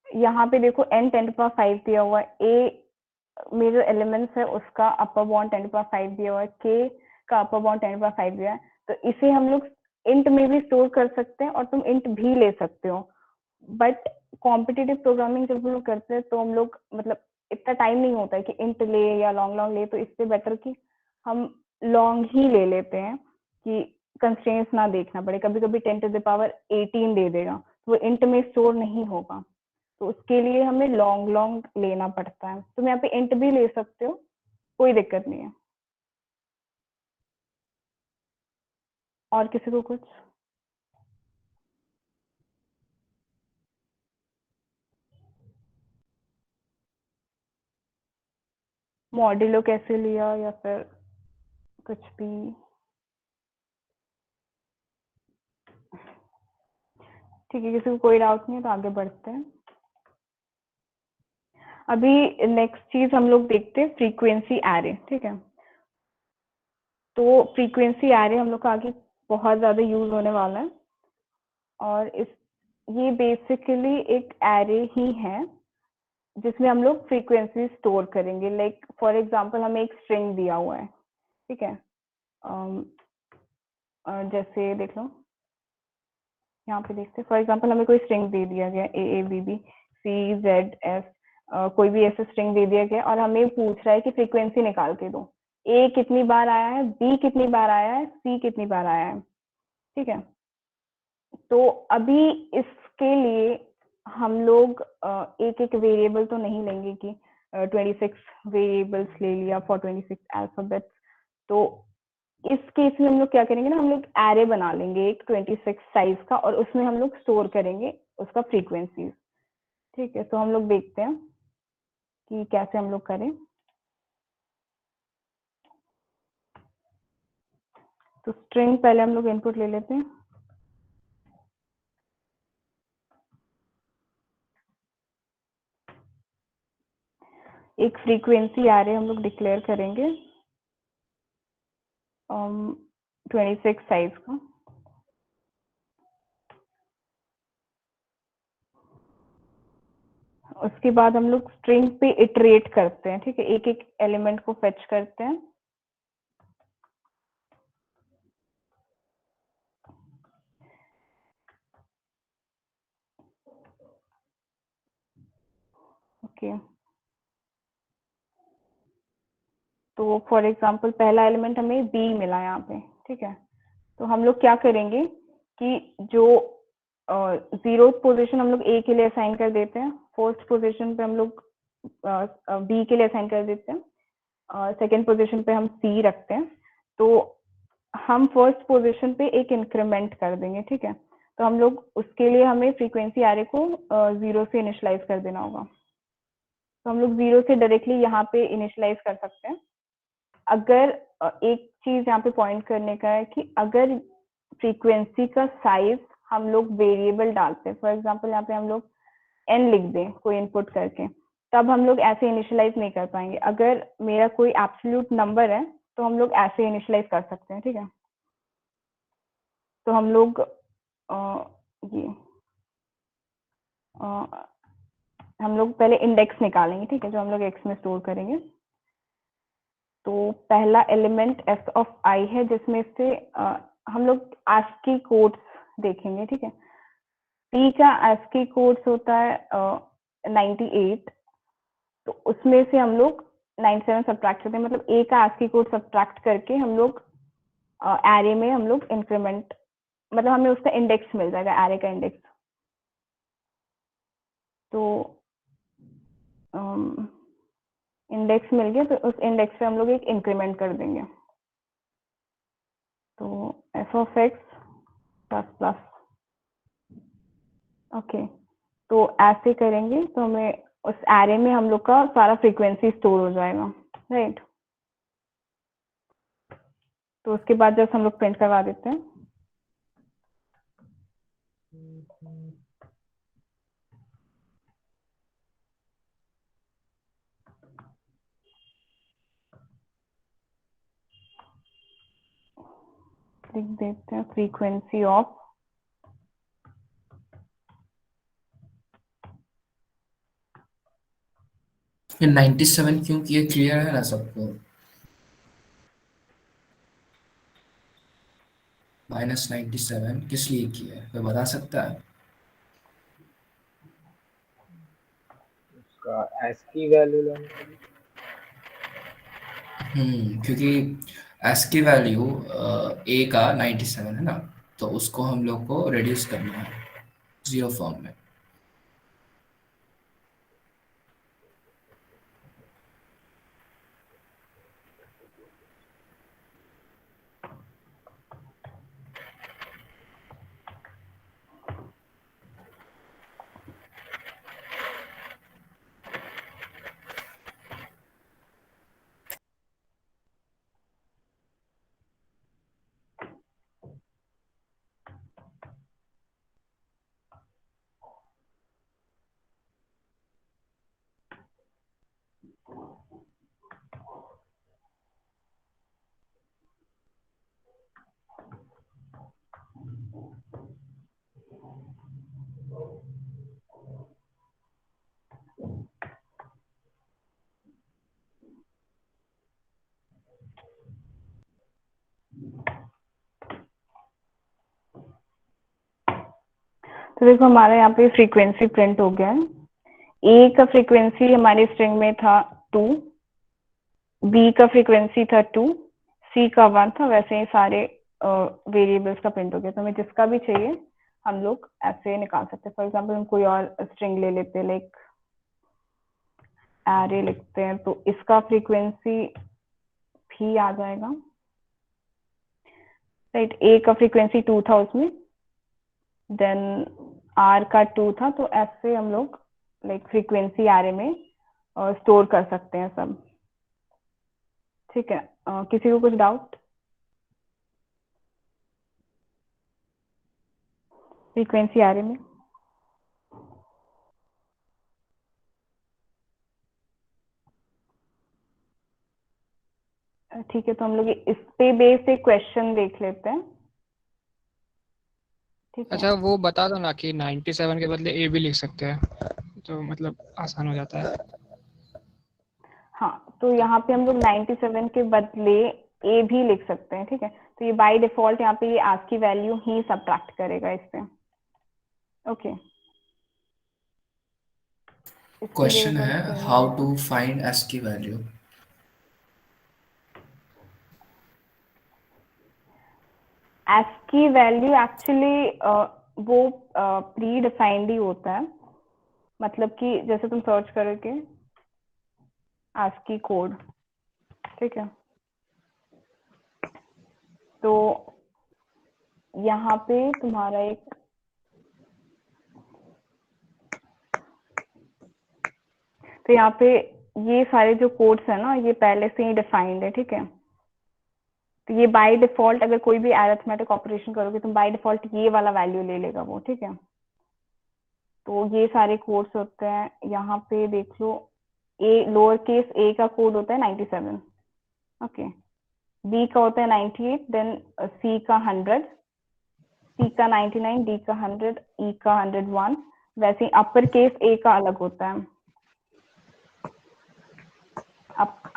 यहाँ पे देखो n 10⁵ दिया हुआ है, a में जो एलिमेंट्स है उसका अपर बाउंड 10⁵ दिया हुआ है, k का अपर बाउंड 10⁵ दिया है, तो इसे हम लोग इंट में भी स्टोर कर सकते हैं और तुम इंट भी ले सकते हो। बट कॉम्पिटिटिव प्रोग्रामिंग जब हम लोग करते हैं तो हम लोग मतलब इतना टाइम नहीं होता है कि इंट ले या लॉन्ग ले, तो इससे बेटर कि हम लॉन्ग ही ले लेते हैं कि कंस्ट्रेंट्स ना देखना पड़े। कभी कभी 10⁻18 दे देगा तो वो इंट में स्टोर नहीं होगा, तो उसके लिए हमें लॉन्ग लेना पड़ता है। तुम यहाँ पे इंट भी ले सकते हो, कोई दिक्कत नहीं है। और किसी को कुछ? मॉड्यूलो कैसे लिया या फिर कुछ भी? ठीक है, किसी को कोई डाउट नहीं है तो आगे बढ़ते हैं। अभी नेक्स्ट चीज हम लोग देखते हैं फ्रीक्वेंसी एरे, ठीक है। तो फ्रीक्वेंसी एरे हम लोग का आगे बहुत ज्यादा यूज होने वाला है और ये बेसिकली एक एरे ही है जिसमें हम लोग फ्रीक्वेंसी स्टोर करेंगे। लाइक फॉर एग्जांपल हमें एक स्ट्रिंग दिया हुआ है, ठीक है। जैसे देख लो, यहाँ पे देखते हैं। फॉर एग्जांपल हमें कोई स्ट्रिंग दे दिया गया AABB CZS, कोई भी ऐसा स्ट्रिंग दे दिया गया और हमें पूछ रहा है कि फ्रीक्वेंसी निकाल के दो। A कितनी बार आया है, B कितनी बार आया है, C कितनी बार आया है, ठीक है। तो अभी इसके लिए हम लोग एक एक वेरिएबल तो नहीं लेंगे कि 26 वेरिएबल्स ले लिया फॉर 26 अल्फाबेट्स। तो इस केस में हम लोग क्या करेंगे ना, हम लोग एरे बना लेंगे एक 26 साइज का और उसमें हम लोग स्टोर करेंगे उसका फ्रीक्वेंसी, ठीक है। तो हम लोग देखते हैं कि कैसे हम लोग करें। तो स्ट्रिंग पहले हम लोग इनपुट ले लेते हैं। एक फ्रीक्वेंसी एरे हम लोग डिक्लेयर करेंगे 26 साइज का। उसके बाद हम लोग स्ट्रिंग पे इटरेट करते हैं, ठीक है। एक एक एलिमेंट को फेच करते हैं। ओके, तो फॉर एग्जांपल पहला एलिमेंट हमें बी मिला यहाँ पे, ठीक है। तो हम लोग क्या करेंगे कि जो 0th पोजीशन हम लोग ए के लिए असाइन कर देते हैं, फर्स्ट पोजीशन पे हम लोग बी के लिए असाइन कर देते हैं, सेकेंड पोजीशन पे हम सी रखते हैं। तो हम फर्स्ट पोजीशन पे एक इंक्रीमेंट कर देंगे, ठीक है। तो हम लोग उसके लिए हमें फ्रीक्वेंसी एरे को 0 से इनिशियलाइज कर देना होगा। तो हम लोग 0 से डायरेक्टली यहाँ पे इनिशियलाइज कर सकते हैं। अगर एक चीज यहाँ पे पॉइंट करने का है कि अगर फ्रीक्वेंसी का साइज हम लोग वेरिएबल डालते हैं, फॉर एग्जांपल यहाँ पे हम लोग n लिख दें कोई इनपुट करके, तब हम लोग ऐसे इनिशियलाइज नहीं कर पाएंगे। अगर मेरा कोई एब्सोल्यूट नंबर है तो हम लोग ऐसे इनिशियलाइज कर सकते हैं, ठीक है। तो हम लोग ये हम लोग पहले इंडेक्स निकालेंगे, ठीक है, जो हम लोग x में स्टोर करेंगे। तो पहला एलिमेंट s ऑफ i है, जिसमें से हम लोग ASCII कोड्स देखेंगे, ठीक है। p का ASCII कोड्स होता है 98, तो उसमें से हम लोग 97 सब्ट्रैक्ट करते हैं। मतलब a का ASCII कोड सब्ट्रैक्ट करके हम लोग एरे में हम लोग इंक्रीमेंट, मतलब हमें उसका इंडेक्स मिल जाएगा, एरे का इंडेक्स। तो इंडेक्स मिल गया, तो उस इंडेक्स पे हम लोग एक इंक्रीमेंट कर देंगे। तो f of x plus plus, okay. तो ऐसे करेंगे तो हमें उस एरे में हम लोग का सारा फ्रीक्वेंसी स्टोर हो जाएगा, राइट। तो उसके बाद जब हम लोग प्रिंट करवा देते हैं, लिख देते हैं फ्रीक्वेंसी ऑफ ये 97 क्यों किए, क्लियर है ना सबको? -97 किस लिए किया है, कोई बता सकता है? उसका ASCII वैल्यू लेने के लिए। क्योंकि ASCII वैल्यू a का 97 है ना, तो उसको हम लोग को रिड्यूस करना है 0 फॉर्म में। तो देखो हमारा यहाँ पे फ्रीक्वेंसी प्रिंट हो गया है। ए का फ्रीक्वेंसी हमारी स्ट्रिंग में था 2, बी का फ्रीक्वेंसी था 2, सी का 1 था। वैसे ही सारे वेरिएबल्स का प्रिंट हो गया। तो हमें जिसका भी चाहिए हम लोग ऐसे निकाल सकते हैं। फॉर एग्जाम्पल हम कोई और स्ट्रिंग ले लेते हैं, लाइक एरे लिखते हैं, तो इसका फ्रीक्वेंसी भी आ जाएगा, राइट। ए का फ्रीक्वेंसी 2 था उसमें, देन आर का 2 था। तो ऐसे हम लोग लाइक फ्रीक्वेंसी एरे में स्टोर कर सकते हैं सब, ठीक है। किसी को कुछ डाउट? फ्रीक्वेंसी एरे में ठीक है। तो हम लोग इस पे बेस एक क्वेश्चन देख लेते हैं, ठीक है। अच्छा वो बता दो ना कि 97 के बदले ए भी लिख सकते हैं, तो मतलब आसान हो जाता है। हाँ, तो यहाँ पे हम लोग 97 के बदले ए भी लिख सकते हैं, ठीक है। तो ये बाय डिफॉल्ट यहाँ पे ये ASCII वैल्यू ही सब्ट्रैक्ट करेगा इससे, ओके। क्वेश्चन है how to find ASCII value. ASCII value actually वो प्री डिफाइंड ही होता है। मतलब कि जैसे तुम सर्च करोगे ASCII कोड, ठीक है, तो यहाँ पे तुम्हारा एक तो यहाँ पे ये सारे जो कोड्स है ना, ये पहले से ही डिफाइंड है, ठीक है। तो ये बाय डिफॉल्ट अगर कोई भी अरिथमेटिक ऑपरेशन करोगे तुम बाय डिफॉल्ट ये वाला वैल्यू ले लेगा वो, ठीक है। तो ये सारे कोड्स होते हैं। यहाँ पे देख लो, ए लोअर केस ए का कोड होता है 97, ओके। बी का होता है 98, देन सी का 100, सी का 99, डी का 100, ई का 101। वैसे अपर केस ए का अलग होता है।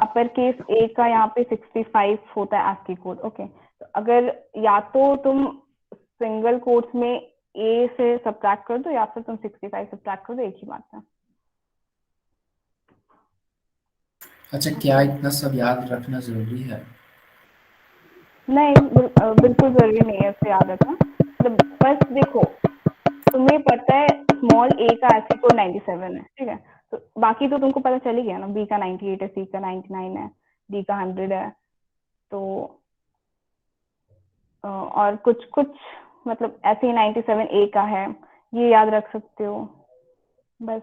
अपर केस ए का यहाँ पे 65 होता है ASCII कोड, ओके। तो अगर या तो तुम सिंगल कोट्स में ए से सब्ट्रैक्ट कर दो या फिर तुम 65 सब्ट्रैक्ट कर दो, एक ही बात है। अच्छा, क्या इतना सब याद रखना जरूरी है? नहीं, बिल्कुल जरूरी नहीं है इसे याद रखना। मतलब बस देखो, तुम्हें पता है स्मॉल ए का ASCII कोड 97 है, ठीक है। तो बाकी तो तुमको पता चल ही गया ना, बी का 98 है, सी का 99 है, डी का 100 है। तो और कुछ कुछ मतलब ऐसे ही 97 ए का है, ये याद रख सकते हो बस।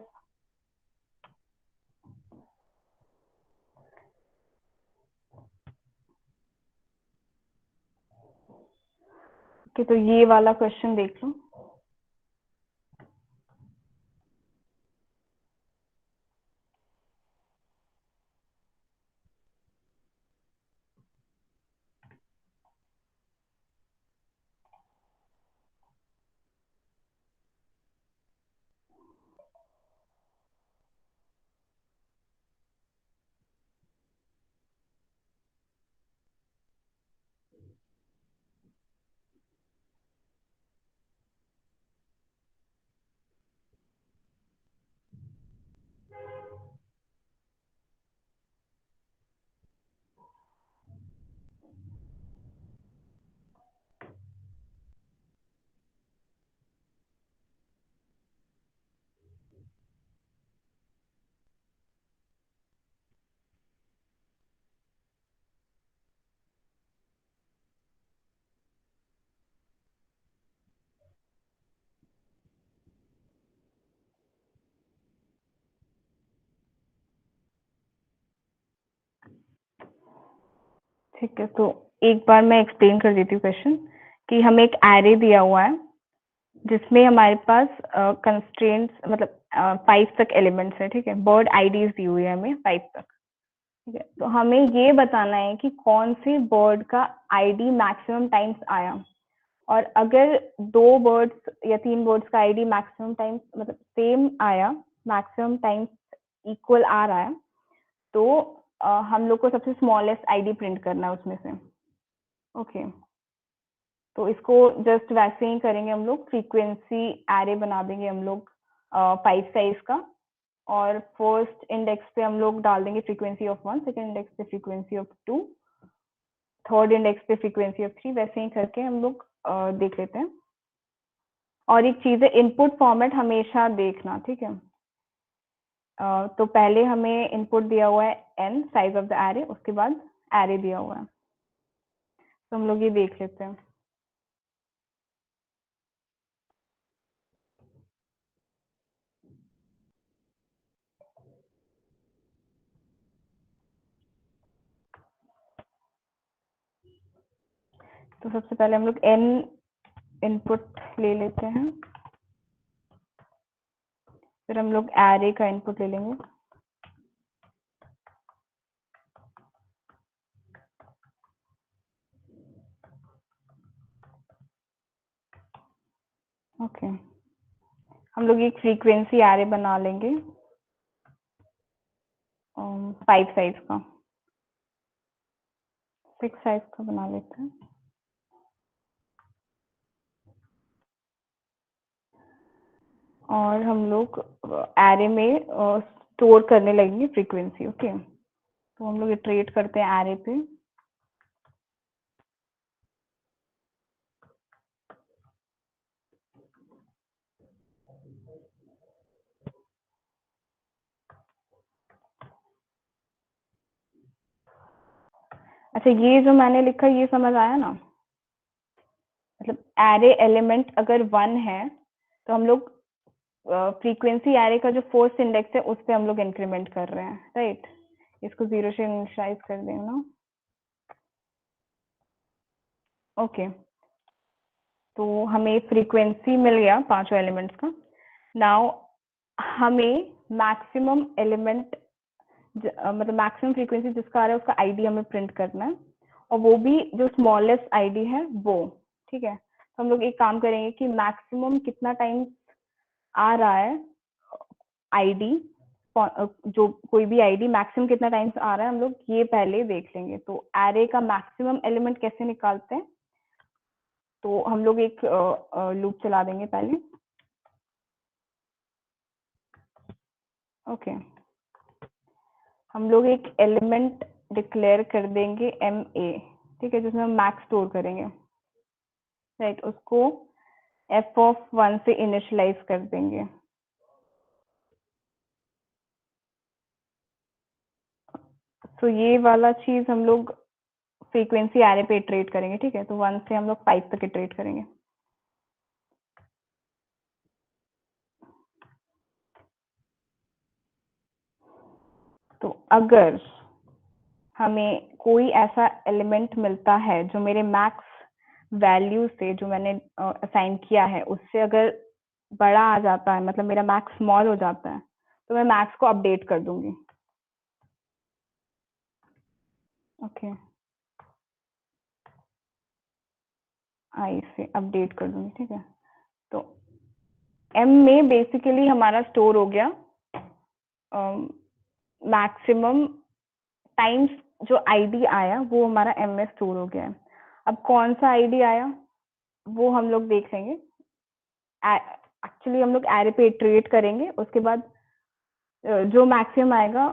कि तो ये वाला क्वेश्चन देख लो। ठीक है, तो एक बार मैं एक्सप्लेन कर देती हूँ क्वेश्चन। कि हमें एक एरे दिया हुआ है जिसमें हमारे पास कंस्ट्रेंट्स मतलब 5 तक एलिमेंट्स है, ठीक है। बर्ड आईडीज दी हुई है हमें 5 तक, ठीक है। तो हमें ये बताना है कि कौन से बर्ड का आईडी मैक्सिमम टाइम्स आया, और अगर 2 बर्ड्स या 3 बर्ड्स का आईडी मैक्सिमम टाइम्स मतलब सेम आया, मैक्सिमम टाइम्स इक्वल आ रहा है, तो हम लोग को सबसे स्मॉलेस्ट आईडी प्रिंट करना है उसमें से, ओके। तो इसको जस्ट वैसे ही करेंगे हम लोग, फ्रीक्वेंसी एरे बना देंगे हम लोग 5 साइज का, और फर्स्ट इंडेक्स पे हम लोग डाल देंगे फ्रीक्वेंसी ऑफ 1, सेकंड इंडेक्स पे फ्रीक्वेंसी ऑफ 2, थर्ड इंडेक्स पे फ्रीक्वेंसी ऑफ 3, वैसे ही करके हम लोग देख लेते हैं। और एक चीज है, इनपुट फॉर्मेट हमेशा देखना, ठीक है। तो पहले हमें इनपुट दिया हुआ है n size of the array, उसके बाद एरे दिया हुआ है, तो हम लोग ये देख लेते हैं। तो सबसे पहले हम लोग n इनपुट ले लेते हैं, फिर हम लोग एरे का इनपुट ले लेंगे। ओके, हम लोग एक फ्रीक्वेंसी एरे बना लेंगे 5 साइज का, 6 साइज का बना लेते हैं। और हम लोग एरे में स्टोर करने लगेंगे फ्रीक्वेंसी। ओके, तो हम लोग इटरेट करते हैं एरे पे। अच्छा, ये जो मैंने लिखा ये समझ आया ना? मतलब एरे एलिमेंट अगर 1 है तो हम लोग फ्रीक्वेंसी एरे का जो फर्स्ट इंडेक्स है उस पे हम लोग इंक्रीमेंट कर रहे हैं, राइट? इसको 0 से इनिशियलाइज कर देना। ओके, तो हमें फ्रीक्वेंसी मिल गया 5 एलिमेंट्स का। नाउ हमें मैक्सिमम एलिमेंट मतलब मैक्सिमम फ्रीक्वेंसी जिसका आ रहा है उसका आईडी हमें प्रिंट करना है, और वो भी जो स्मॉलेस्ट आईडी है वो, ठीक है। तो हम लोग एक काम करेंगे कि मैक्सिमम कितना टाइम आ रहा है आईडी, जो कोई भी आईडी मैक्सिमम कितना टाइम्स आ रहा है हम लोग ये पहले देख लेंगे। तो एरे का मैक्सिमम एलिमेंट कैसे निकालते हैं, तो हम लोग एक लूप चला देंगे पहले। ओके, हम लोग एक एलिमेंट डिक्लेयर कर देंगे MA, ठीक है, जिसमें हम मैक्स स्टोर करेंगे, राइट। उसको f(1) से इनिशियलाइज कर देंगे। तो ये वाला चीज हम लोग फ्रीक्वेंसी एरे पे इटरेट करेंगे, ठीक है। तो 1 से हम लोग 5 तक इटरेट करेंगे। तो अगर हमें कोई ऐसा एलिमेंट मिलता है जो मेरे मैक्स वैल्यू से, जो मैंने असाइन किया है, उससे अगर बड़ा आ जाता है, मतलब मेरा मैक्स स्मॉल हो जाता है, तो मैं मैक्स को अपडेट कर दूंगी। ओके, आई से अपडेट कर दूंगी, ठीक है। तो M में बेसिकली हमारा स्टोर हो गया मैक्सिमम टाइम्स जो आईडी आया वो हमारा M में स्टोर हो गया है। अब कौन सा आईडी आया वो हम लोग देख लेंगे। एक्चुअली हम लोग एरे पे इटरेट करेंगे, उसके बाद जो मैक्सिमम आएगा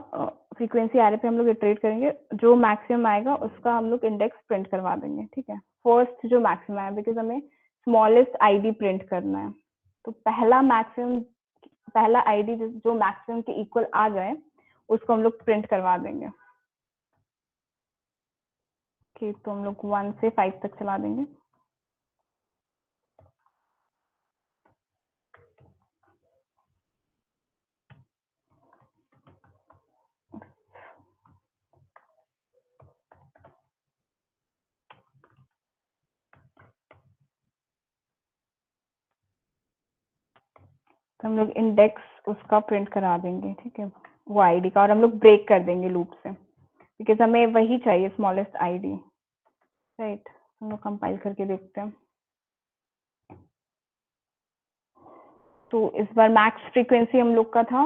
फ्रीक्वेंसी एरे पे हम लोग इटरेट करेंगे, जो मैक्सिमम आएगा उसका हम लोग इंडेक्स प्रिंट करवा देंगे, ठीक है। फर्स्ट जो मैक्सिमम आया, बिकॉज हमें स्मॉलेस्ट आईडी प्रिंट करना है, तो पहला आईडी जो मैक्सिमम के इक्वल आ जाए उसको हम लोग प्रिंट करवा देंगे। ओके, तो हम लोग 1 से 5 तक चला देंगे। तो हम लोग इंडेक्स उसका प्रिंट करा देंगे, ठीक है, वो आईडी का, और हम लोग ब्रेक कर देंगे लूप से, बिकॉज हमें वही चाहिए स्मॉलेस्ट आईडी, राइट। हम लोग कंपाइल करके देखते हैं। तो इस बार मैक्स फ्रीक्वेंसी हम लोग का था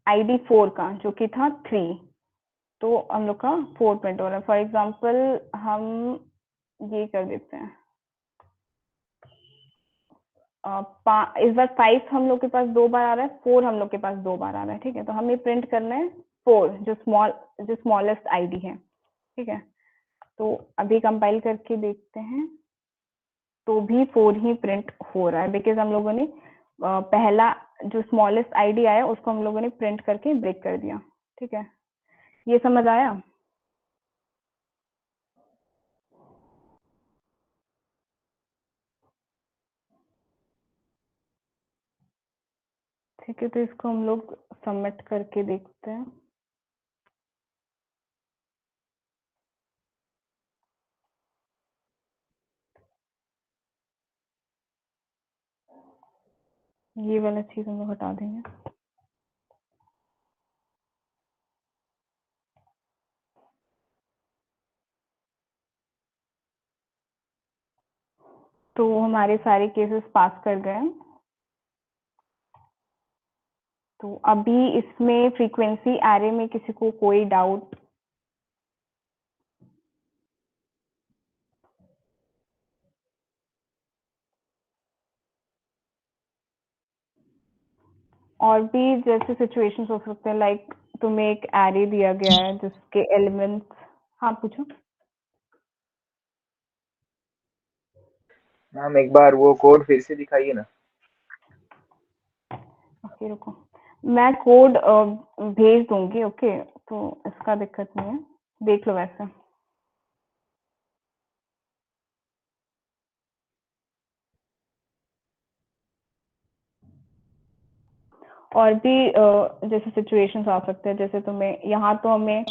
आईडी 4 का, जो कि था 3, तो हम लोग का 4 प्रिंट हो रहा है। फॉर एग्जाम्पल हम ये कर देते हैं इस बार 5 हम लोग के पास 2 बार आ रहा है, 4 हम लोग के पास 2 बार आ रहा है, ठीक है। तो हमें प्रिंट करना है 4 जो स्मॉलेस्ट आईडी है, ठीक है। तो अभी कंपाइल करके देखते हैं, तो भी 4 ही प्रिंट हो रहा है, बिकॉज हम लोगों ने पहला जो स्मॉलेस्ट आईडी आया उसको हम लोगों ने प्रिंट करके ब्रेक कर दिया, ठीक है। ये समझ आया? ठीक है, तो इसको हम लोग सबमिट करके देखते हैं। ये वाला चीज हम लोग हटा देंगे। तो हमारे सारे केसेस पास कर गए हैं। तो अभी इसमें फ्रीक्वेंसी एरे में किसी को कोई डाउट? और भी जैसे सिचुएशंस हो सकते हैं, लाइक तुम्हें एक एरे दिया गया है जिसके एलिमेंट्स, हाँ पूछो। मैम एक बार वो कोड फिर से दिखाइए ना। ओके रुको, मैं कोड भेज दूंगी, ओके, तो इसका दिक्कत नहीं है, देख लो वैसे। और भी जैसे सिचुएशंस आ सकते हैं, जैसे तुम्हें यहाँ तो हमें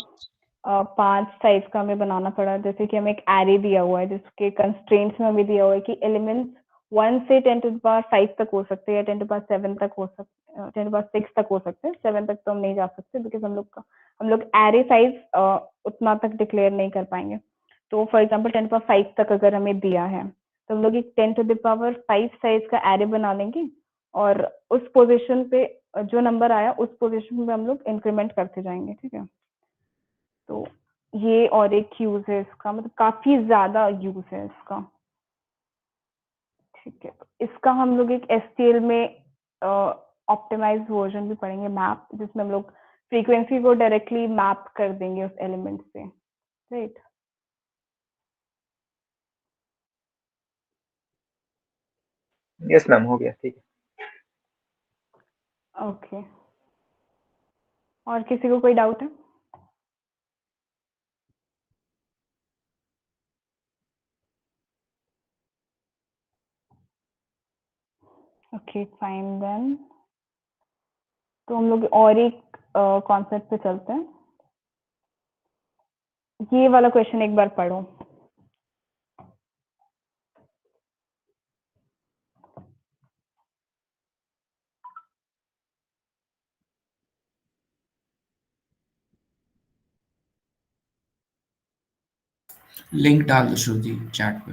5 साइज का हमें बनाना पड़ा, जैसे कि हमें एक एरे दिया हुआ है जिसके कंस्ट्रेंट्स में हमें दिया हुआ है कि एलिमेंट्स 1 से 10⁵ तक हो सकते हैं, या 10⁷ तक हो सकते, 10⁶ तक हो सकते हैं। 7 तक तो हम नहीं जा सकते, बिकॉज हम लोग एरे साइज उतना तक डिक्लेयर नहीं कर पाएंगे। तो फॉर एग्जाम्पल 10⁵ तक अगर हमें दिया है, तो हम लोग एक 10⁵ साइज का एरे बना लेंगे, और उस पोजीशन पे जो नंबर आया उस पोजीशन पे हम लोग इंक्रीमेंट करते जाएंगे, ठीक है। तो ये और एक यूज है इसका, मतलब काफी ज्यादा यूज है इसका, ठीक है। इसका हम लोग एक STL में ऑप्टिमाइज वर्जन भी पढ़ेंगे, मैप, जिसमें हम लोग फ्रीक्वेंसी को डायरेक्टली मैप कर देंगे उस एलिमेंट से, राइट। यस मैम, हो गया, ठीक है। ओके, और किसी को कोई डाउट है? ओके फाइन देन, तो हम लोग और एक कॉन्सेप्ट पे चलते हैं। ये वाला क्वेश्चन एक बार पढ़ो। लिंक डाल दो श्रुति चैट पे।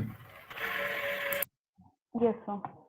Yes sir.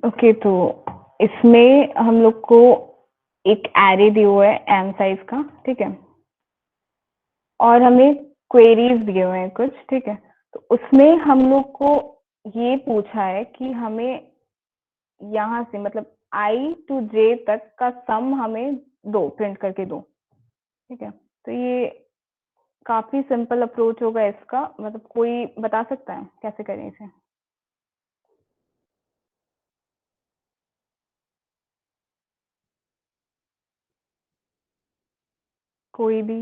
ओके, तो इसमें हम लोग को एक एरे दिया हुआ है m साइज का, ठीक है। और हमें क्वेरीज दिए हुए हैं कुछ, ठीक है। तो उसमें हम लोग को ये पूछा है कि हमें यहाँ से मतलब i to j तक का सम हमें दो, प्रिंट करके दो, ठीक है। तो ये काफी सिंपल अप्रोच होगा इसका, मतलब कोई बता सकता है कैसे करें इसे? कोई भी?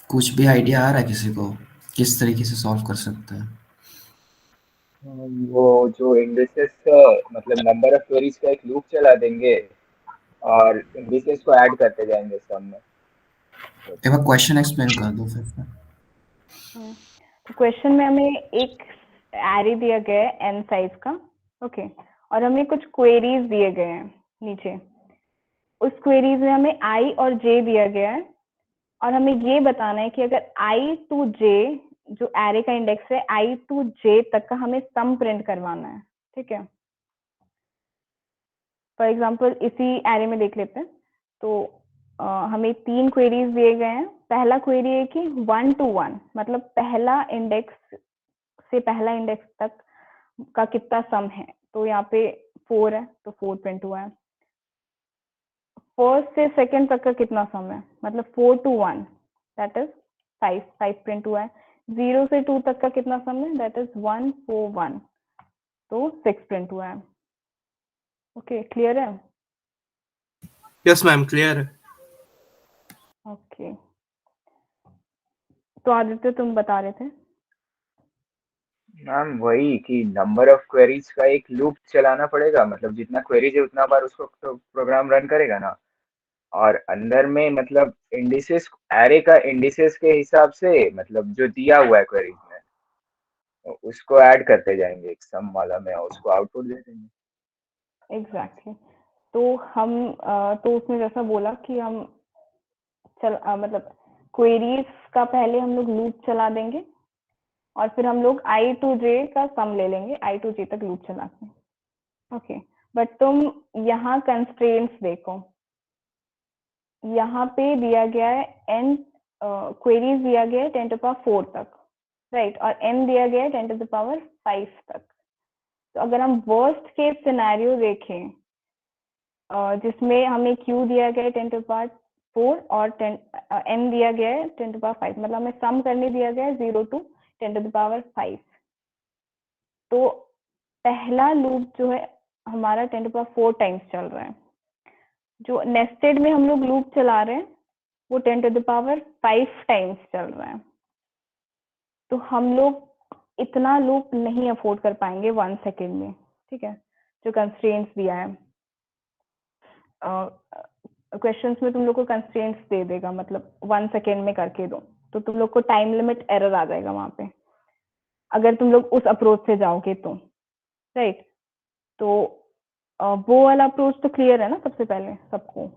कुछ भी आइडिया आ रहा है किसी को किस तरीके से सॉल्व कर सकते हैं? वो जो इंडिसेस मतलब नंबर ऑफ क्वेरीज का एक लूप चला देंगे और इंडिसेस को ऐड करते जाएंगे सम में। एक बार क्वेश्चन एक्सप्लेन कर दो फिर। तो क्वेश्चन में हमें एक एरे दिया गया है n साइज का, ओके, और हमें कुछ क्वेरीज दिए गए हैं नीचे। उस क्वेरीज में हमें i और j दिया गया है और हमें ये बताना है कि अगर i to j जो एरे का इंडेक्स है i to j तक का हमें सम प्रिंट करवाना है, ठीक है। फॉर एग्जाम्पल इसी एरे में देख लेते हैं। तो हमें 3 क्वेरीज दिए गए हैं। पहला क्वेरी है कि 1 to 1 मतलब पहला इंडेक्स से पहला इंडेक्स तक का कितना सम है। तो यहाँ पे 4 है तो 4 प्रिंट हुआ है। फर्स्ट से सेकंड तक का कितना सम है, मतलब 4 to 1 दैट इज 5 प्रिंट हुआ है। 0 से 2 तक का कितना सम है, दैट इज 1 4 1 तो 6 प्रिंट हुआ है। ओके, क्लियर है? यस मैम, क्लियर है। ओके, तो आदित्य तुम बता रहे थे। मैम वही कि नंबर ऑफ क्वेरीज का एक लूप चलाना पड़ेगा, मतलब जितना क्वेरीज है उतना बार उसको तो प्रोग्राम रन करेगा ना। और अंदर में मतलब इंडिसेस, एरे का इंडिसेस के हिसाब से मतलब जो दिया हुआ है क्वेरीज में तो उसको ऐड करते जाएंगे एक सम वाला में और उसको आउटपुट दे देंगे। एग्जैक्टली तो हम तो उसमें जैसा बोला कि हम मतलब क्वेरीज का पहले हम लोग लूप चला देंगे और फिर हम लोग i to j का सम ले लेंगे, i to j तक लूप चला के। ओके, बट तुम यहाँ कंस्ट्रेंट्स देखो, यहाँ पे दिया गया है n क्वेरीज दिया गया है 10 to the power 4 तक, राइट, और n दिया गया है 10 to the power 5 तक। तो अगर हम वर्स्ट केस सिनेरियो देखें जिसमें हमें q दिया गया है 10 to the power 4 और n दिया गया है 10 to the power 5, मतलब हमें सम करने दिया गया है 0 to 10 to the power 5। तो पहला लूप जो है हमारा 10 to the power 4 टाइम्स चल रहा है। जो नेस्टेड में हम लोग लूप चला रहे हैं वो 10 to the power 5 टाइम्स चल रहा है। तो हम लोग इतना लूप नहीं अफोर्ड कर पाएंगे 1 सेकेंड में, ठीक है, जो कंस्ट्रेंट्स दिया है। क्वेश्चंस में तुम लोग को कंस्ट्रेंट्स दे देगा, मतलब 1 सेकेंड में करके दो, तो तुम लोग को टाइम लिमिट एरर आ जाएगा वहां पे अगर तुम लोग उस अप्रोच से जाओगे तो, राइट। तो वो वाला अप्रोच तो क्लियर है ना सबसे पहले सबको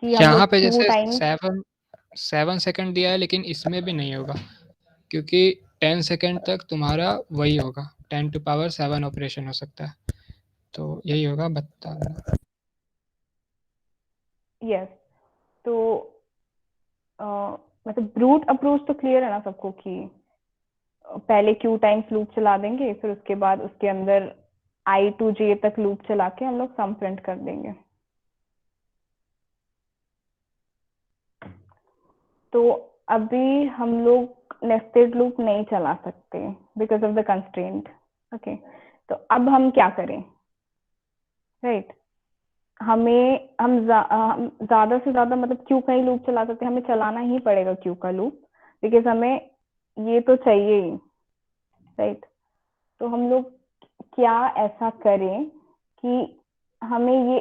कि हम यहाँ लोग पे क्यू जैसे टाइम 7 सेकंड दिया है, लेकिन इसमें भी नहीं होगा क्योंकि 10 सेकंड तक तुम्हारा वही होगा, 10 to power 7 ऑपरेशन हो सकता है। तो यही होगा, बता दो। यस, तो मतलब ब्रूट अप्रोच तो क्लियर है ना सबको कि पहले क्यू टाइम्स लूप चला देंगे, फिर उसके बाद उसके अंदर i to j तक लूप चला के हम लोग सम प्रिंट कर देंगे। तो अभी हम लोग नेस्टेड लूप नहीं चला सकते because of the constraint. Okay, तो अब हम क्या करें, राइट हम ज्यादा से ज्यादा मतलब क्यू का ही लूप चला सकते हैं, हमें चलाना ही पड़ेगा क्यू का लूप बिकॉज हमें ये तो चाहिए ही, राइट। तो हम लोग क्या ऐसा करें कि हमें ये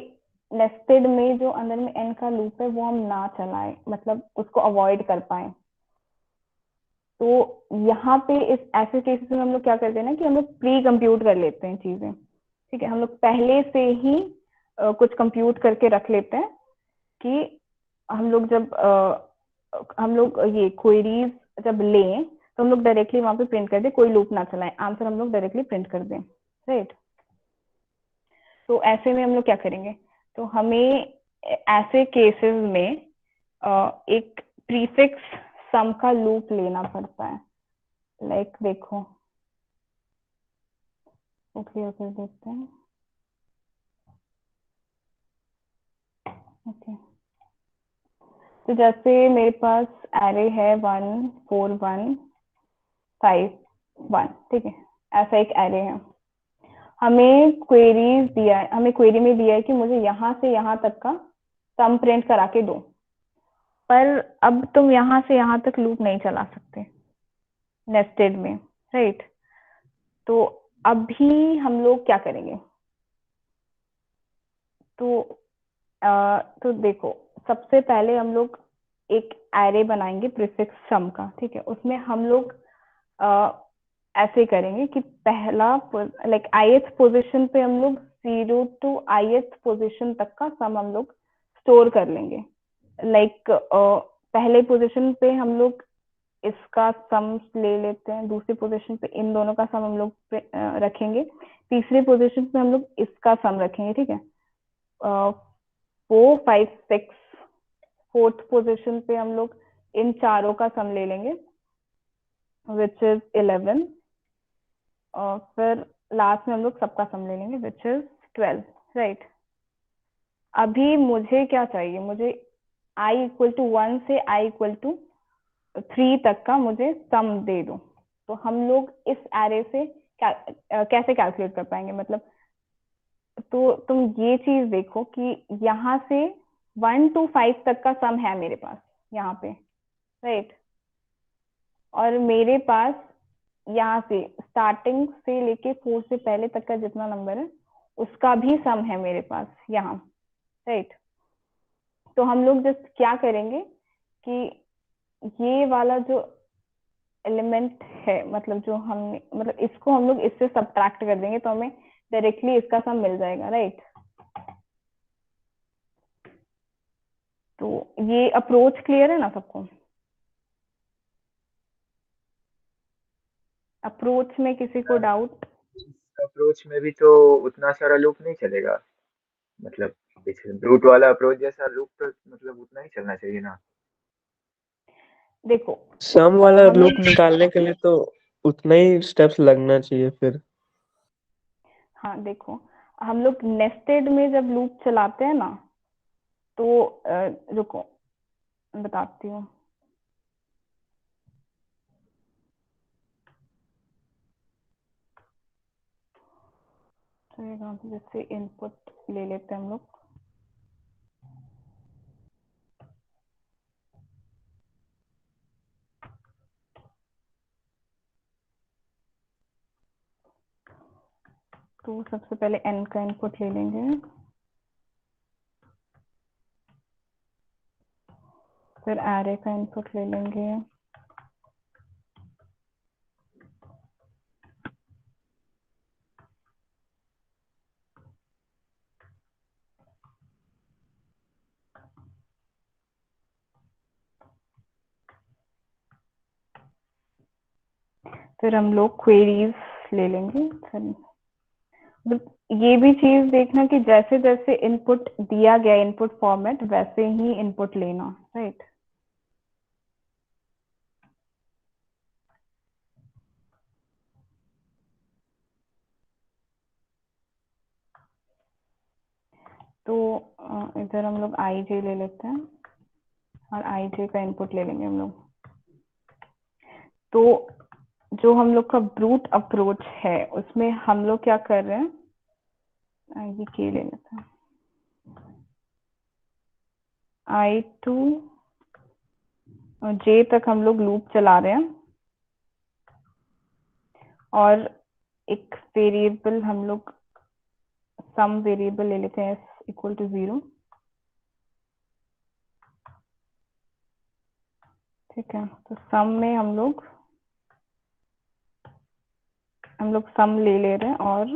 नेस्टेड में जो अंदर में n का लूप है वो हम ना चलाएं, मतलब उसको अवॉइड कर पाए। तो यहाँ पे इस ऐसे केसेस में हम लोग क्या करते हैं ना कि हम लोग प्री कंप्यूट कर लेते हैं चीजें, ठीक है। हम लोग पहले से ही कुछ कंप्यूट करके रख लेते हैं कि हम लोग जब हम लोग ये क्वेरीज जब लें तो हम लोग डायरेक्टली वहां पे प्रिंट कर दें, कोई लूप ना चलाएं, आंसर हम लोग डायरेक्टली प्रिंट कर दें, राइट। तो ऐसे में हम लोग क्या करेंगे, तो हमें ऐसे केसेस में एक प्रीफिक्स सम का लूप लेना पड़ता है। लाइक देखो, ओके देखते हैं। ओके, तो जैसे मेरे पास एरे है 1 4 1 5 1, ठीक है, ऐसा एक एरे है। हमें क्वेरी में दिया है कि मुझे यहाँ से यहाँ तक का सम प्रिंट करा के दो, पर अब तुम यहाँ से यहाँ तक लूप नहीं चला सकते नेस्टेड में, राइट? तो अभी हम लोग क्या करेंगे? तो देखो, सबसे पहले हम लोग एक एरे बनाएंगे प्रीफिक्स सम का, ठीक है। उसमें हम लोग ऐसे करेंगे कि पहला लाइक ith पोजीशन पे हम लोग 0 to ith पोजीशन तक का सम हम लोग स्टोर कर लेंगे। लाइक पहले पोजीशन पे हम लोग इसका सम ले लेते हैं, दूसरी पोजीशन पे इन दोनों का सम हम लोग रखेंगे, तीसरी पोजीशन पे हम लोग इसका सम रखेंगे, ठीक है। 4 5 6 फोर्थ पोजीशन पे हम लोग इन चारों का सम ले लेंगे विच इज 11, और फिर लास्ट में हम लोग सबका सम ले लेंगे विच इज 12, राइट? अभी मुझे क्या चाहिए? मुझे i इक्वल टू 1 से i इक्वल टू 3 तक का मुझे सम दे दो। तो हम लोग इस एरे से कैसे कैलकुलेट कर पाएंगे? मतलब तो तुम ये चीज देखो कि यहाँ से 1 to 5 तक का सम है मेरे पास यहाँ पे, राइट? और मेरे पास यहाँ से स्टार्टिंग से लेके 4 से पहले तक का जितना नंबर है उसका भी सम है मेरे पास यहाँ, राइट? तो हम लोग जस्ट क्या करेंगे कि ये वाला जो एलिमेंट है, मतलब जो हमने, मतलब इसको हम लोग इससे सब्ट्रैक्ट कर देंगे तो हमें डायरेक्टली इसका सम मिल जाएगा, राइट? तो ये अप्रोच क्लियर है ना सबको? अप्रोच में किसी को डाउट? अप्रोच में भी तो उतना सारा लूप नहीं चलेगा, मतलब ब्रूट वाला अप्रोच जैसा लूप तो मतलब उतना ही चलना चाहिए ना। देखो, सम वाला लूप निकालने के लिए तो उतना ही स्टेप्स लगना चाहिए फिर। हाँ देखो, हम लोग नेस्टेड में जब लूप चलाते हैं ना, तो रुको बताती हूँ। जैसे इनपुट ले लेते हैं हम लोग, तो सबसे पहले n का इनपुट ले लेंगे, फिर एरे का इनपुट ले लेंगे, फिर हम लोग क्वेरीज ले लेंगे। फिर ये भी चीज देखना कि जैसे जैसे इनपुट दिया गया इनपुट फॉर्मेट वैसे ही इनपुट लेना, राइट? तो इधर हम लोग आई जे ले लेते हैं और आई जे का इनपुट ले लेंगे हम लोग। तो जो हम लोग का ब्रूट अप्रोच है उसमें हम लोग क्या कर रहे हैं, ये के ले लेते हैं, आई टू जे तक हम लोग लूप चला रहे हैं और एक वेरिएबल हम लोग सम वेरिएबल ले लेते हैं s इक्वल टू 0, ठीक है। तो सम में हम लोग सम ले रहे हैं और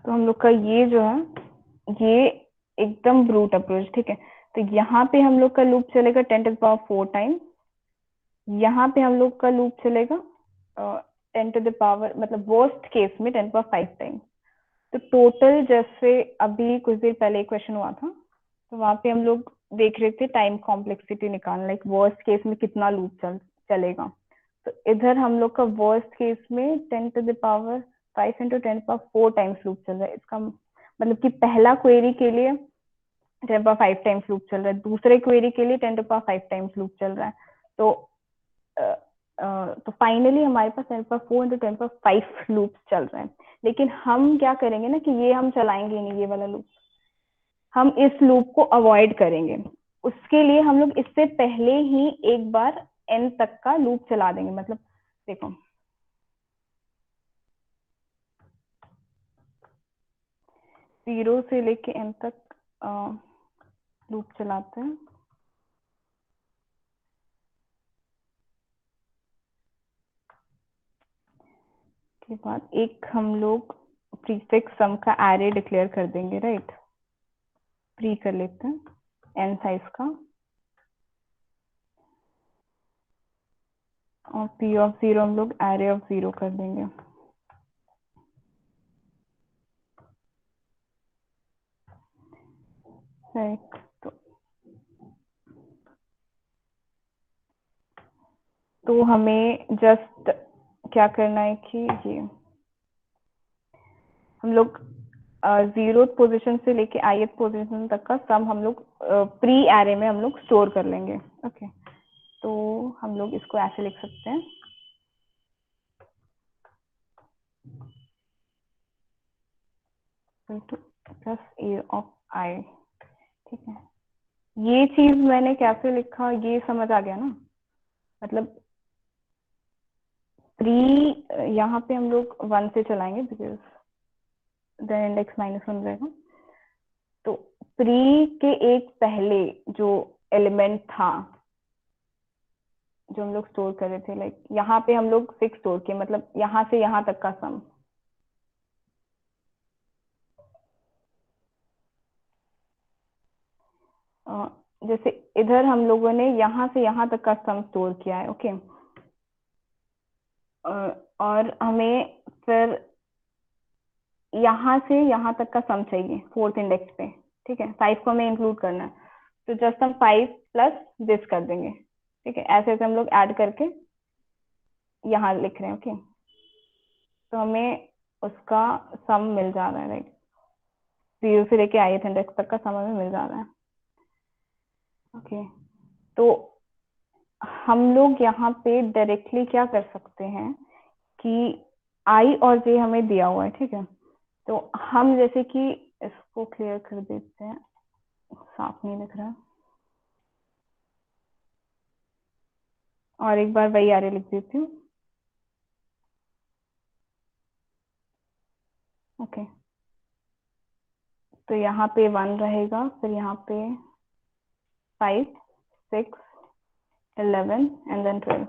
तो हम लोग का ये जो है ये एकदम ब्रूट अप्रोच, ठीक है। तो यहाँ पे हम लोग का लूप चलेगा 10 to the power 4 टाइम, यहाँ पे हम लोग का लूप चलेगा 10 to the power मतलब वर्स्ट केस में 10 पावर 5 टाइम्स। तो टोटल जैसे अभी कुछ देर पहले एक क्वेश्चन हुआ था तो वहां पे हम लोग देख रहे थे टाइम कॉम्प्लेक्सिटी निकालना, लाइक वर्स्ट केस में कितना लूप चलेगा। तो इधर हम लोग का वर्स्ट केस में 10 to the power 5 into 10 power 4 times loop चल रहा है। इसका मतलब कि पहला क्वेरी के लिए 10 power 5 टाइम्स लूप चल रहा है, दूसरे क्वेरी के लिए 10 to power 5 टाइम्स लूप चल रहा है। तो फाइनली हमारे पास 10 power 4 into 10 power 5 लूप चल रहे हैं। लेकिन हम क्या करेंगे ना कि ये हम चलाएंगे नहीं, ये वाला लूप हम इस लूप को अवॉइड करेंगे। उसके लिए हम लोग इससे पहले ही एक बार n तक का लूप चला देंगे। मतलब देखो 0 से लेके n तक लूप चलाते हैं। के बाद एक हम लोग प्रीफिक्स सम का एरे डिक्लेयर कर देंगे, राइट। प्री कर लेते हैं n साइज का, और p ऑफ 0 हम लोग एरे ऑफ 0 कर देंगे। राइट, तो हमें जस्ट क्या करना है कि ये हम लोग 0th पोजीशन से लेके ith पोजीशन तक का सम हम लोग प्री एरे में हम लोग स्टोर कर लेंगे। ओके, तो हम लोग इसको ऐसे लिख सकते हैं, प्लस a ऑफ i। ठीक है, ये चीज मैंने कैसे लिखा ये समझ आ गया ना। मतलब प्री यहाँ पे हम लोग 1 से चलाएंगे बिकॉज देन इंडेक्स -1 रहेगा। तो प्री के एक पहले जो एलिमेंट था जो हम लोग स्टोर कर रहे थे, लाइक यहाँ पे हम लोग 6 स्टोर किए, मतलब यहाँ से यहाँ तक का सम। जैसे इधर हम लोगों ने यहाँ से यहाँ तक का सम स्टोर किया है। ओके, और हमें फिर यहाँ से यहाँ तक का सम चाहिए 4th इंडेक्स पे। ठीक है, 5 को हमें इंक्लूड करना है, तो जस्ट हम 5 प्लस दिस कर देंगे। ठीक है, ऐसे ऐसे हम लोग ऐड करके यहाँ लिख रहे हैं। ओके, तो हमें उसका सम मिल जा रहा है, राइट। 0 से लेके ith इंडेक्स तक का सम हमें मिल जा रहा है। ओके, तो हम लोग यहाँ पे डायरेक्टली क्या कर सकते हैं कि i और j हमें दिया हुआ है। ठीक है, तो हम जैसे कि इसको क्लियर कर देते हैं, साफ नहीं दिख रहा, और एक बार वही एरे लिख देती हूँ। ओके, तो यहाँ पे 1 रहेगा, फिर यहाँ पे 5 6 11 एंड देन 12।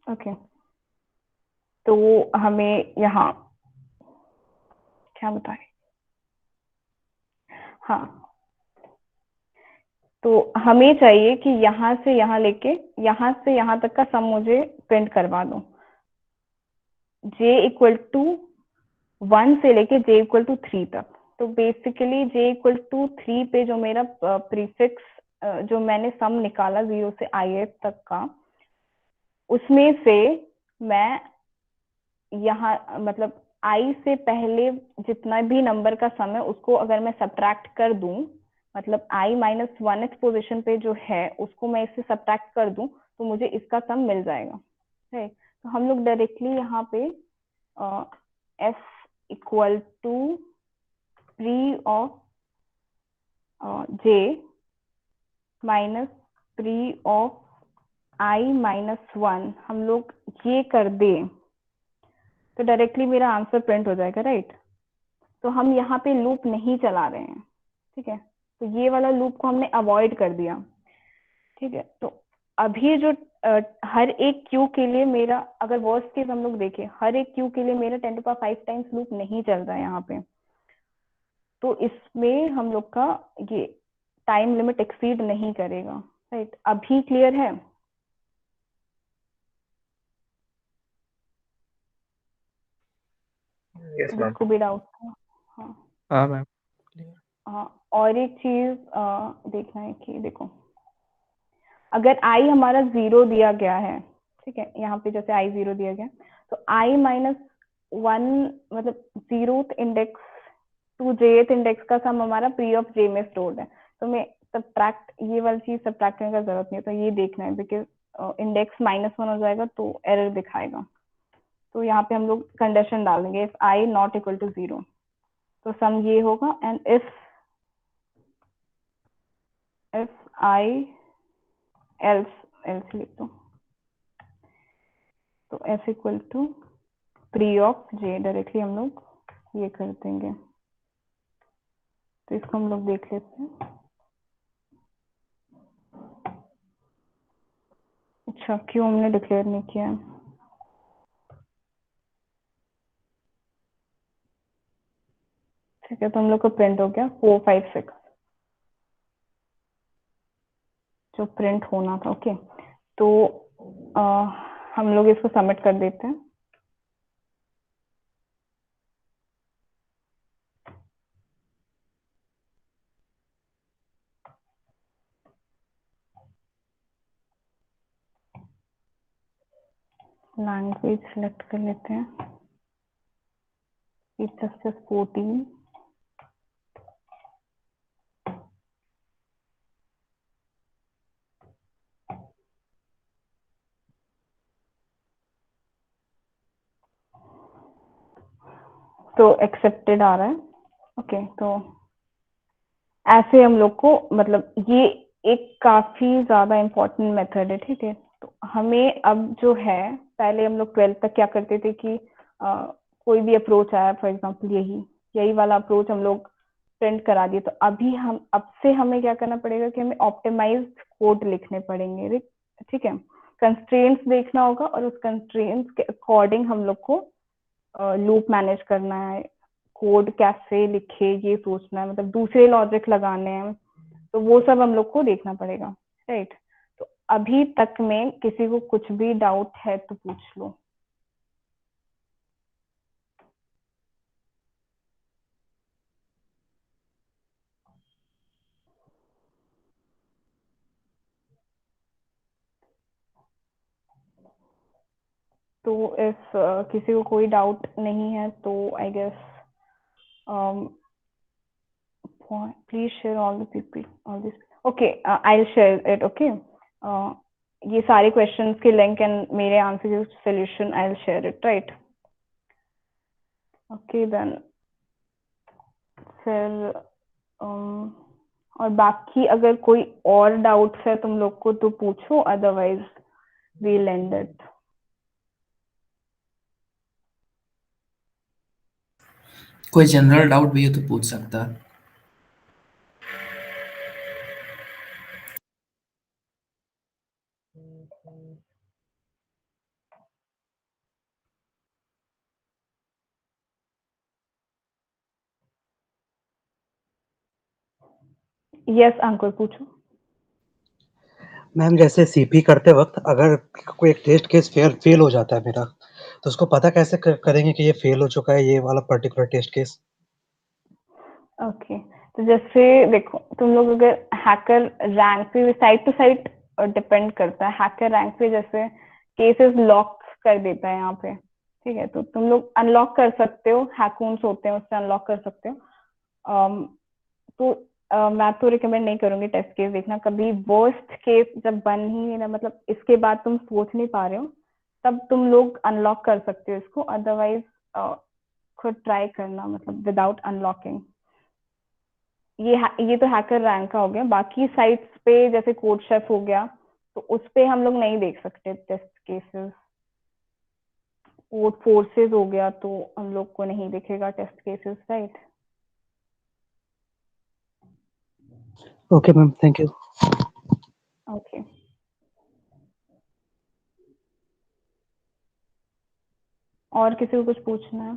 ओके, तो हमें यहाँ क्या बताएं, हाँ, तो हमें चाहिए कि यहाँ से यहाँ लेके यहाँ से यहाँ तक का सम मुझे प्रिंट करवा दो। j इक्वल टू 1 से लेके j इक्वल टू 3 तक। तो बेसिकली j इक्वल टू 3 पे जो मेरा प्रीफिक्स जो मैंने सम निकाला 0 से ith तक का, उसमें से मैं यहाँ मतलब i से पहले जितना भी नंबर का सम है उसको अगर मैं सब्ट्रैक्ट कर दूं, मतलब i माइनस 1th पोजिशन पे जो है उसको मैं इससे सब्ट्रैक्ट कर दूं तो मुझे इसका सम मिल जाएगा। है, तो हम लोग डायरेक्टली यहाँ पे f equal to pre of j minus pre of i minus 1 हम लोग ये कर दें तो डायरेक्टली मेरा आंसर प्रिंट हो जाएगा, राइट। तो हम यहाँ पे लूप नहीं चला रहे हैं। ठीक है, तो ये वाला लूप को हमने अवॉइड कर दिया। ठीक है, तो अभी जो हर एक क्यू के लिए मेरा, अगर वर्स्ट केस हम लोग देखें, हर एक क्यू के लिए मेरा 10 to the power 5 times loop नहीं चल रहा है यहाँ पे, तो इसमें हम लोग का ये टाइम लिमिट एक्सीड नहीं करेगा, राइट। अभी क्लियर है? Yes ma'am. जिसको भी डाउट था। हाँ हाँ मैम। हाँ, और एक चीज देखना है कि देखो, अगर i हमारा 0 दिया गया है, ठीक है, यहाँ पे जैसे i 0 दिया गया, तो i माइनस 1 मतलब 0th index to jth index का सम हमारा प्री ऑफ j में स्टोर्ड है। तो मैं सब्ट्रैक्ट, ये वाली चीज सब्ट्रैक्ट करने का जरूरत नहीं है, तो ये देखना है बिकॉज इंडेक्स -1 हो जाएगा तो एरर दिखाएगा। तो यहाँ पे हम लोग कंडीशन डाल देंगे if i not equal to 0, तो सम ये होगा, एंड इफ i else लिख दो, तो f equal to pre of j, directly हम लोग ये कर देंगे। तो इसको हम लोग देख लेते हैं। अच्छा, क्यों हमने डिक्लेयर नहीं किया है? ठीक है, तो हम लोग को प्रिंट हो गया 4 5 6 जो प्रिंट होना था। ओके, तो हम लोग इसको सबमिट कर देते हैं। लैंग्वेज सेलेक्ट कर लेते हैं, C++14। तो एक्सेप्टेड आ रहा है। ओके, तो ऐसे हम लोग को, मतलब ये एक काफी ज्यादा इम्पोर्टेंट मेथड है, ठीक है। तो हमें अब जो है, पहले हम लोग 12th तक क्या करते थे कि कोई भी अप्रोच आया, फॉर एग्जांपल यही वाला अप्रोच हम लोग प्रिंट करा दिए। तो अभी अब से हमें क्या करना पड़ेगा कि हमें ऑप्टिमाइज्ड कोड लिखने पड़ेंगे, ठीक है। कंस्ट्रेंट्स देखना होगा और उस कंस्ट्रेंट्स के अकॉर्डिंग हम लोग को लूप मैनेज करना है, कोड कैसे लिखे ये सोचना है, मतलब दूसरे लॉजिक लगाने हैं, तो वो सब हम लोग को देखना पड़ेगा, राइट। तो अभी तक में किसी को कुछ भी डाउट है तो पूछ लो। तो इफ किसी को कोई डाउट नहीं है तो I guess please share all the people all this. Okay, I will share it. Okay, ये सारे क्वेश्चंस के लिंक एंड मेरे आंसर के solution I will share it, right. Okay then, फिर और बाकी अगर कोई और डाउट्स है तुम लोग को तो पूछो, अदरवाइज वील एंड इट। कोई जनरल डाउट भी है तो पूछ सकता है। यस अंकुर, पूछो। मैम जैसे सीपी करते वक्त अगर कोई एक टेस्ट केस फेल हो जाता है मेरा, तो उसको पता कैसे करेंगे कि ये फेल हो चुका है, ये वाला पर्टिकुलर टेस्ट केस? ओके, तो जैसे देखो, तुम लोग अगर हैकर रैंक पे, साइट टू साइट डिपेंड करता है। हैकर रैंक पे जैसे केसेस लॉक कर देता है यहाँ पे, ठीक है, तो तुम लोग अनलॉक कर सकते हो, हैकून्स होते हैं उससे अनलॉक कर सकते हो। तो मैं तो रिकमेंड नहीं करूंगी टेस्ट केस देखना कभी। वर्स्ट केस जब बन ही नहीं रहा, मतलब इसके बाद तुम सोच नहीं पा रहे हो, तब तुम लोग अनलॉक कर सकते हो इसको, अदरवाइज खुद ट्राई करना, मतलब विदाउट अनलॉकिंग। ये तो हैकर रैंक का हो गया। बाकी साइट्स पे जैसे कोड शेफ हो गया, तो उस पे हम लोग नहीं देख सकते टेस्ट केसेस। कोड फोर्सेस हो गया तो हम लोग को नहीं दिखेगा test cases, right. Okay ma'am, thank you. Okay, और किसी को कुछ पूछना है?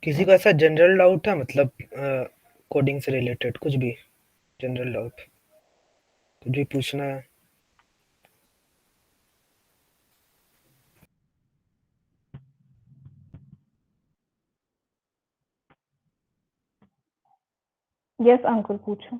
किसी को ऐसा जनरल डाउट है, मतलब कोडिंग से रिलेटेड कुछ भी जनरल डाउट, कुछ भी पूछना है? यस अंकुर पूछो।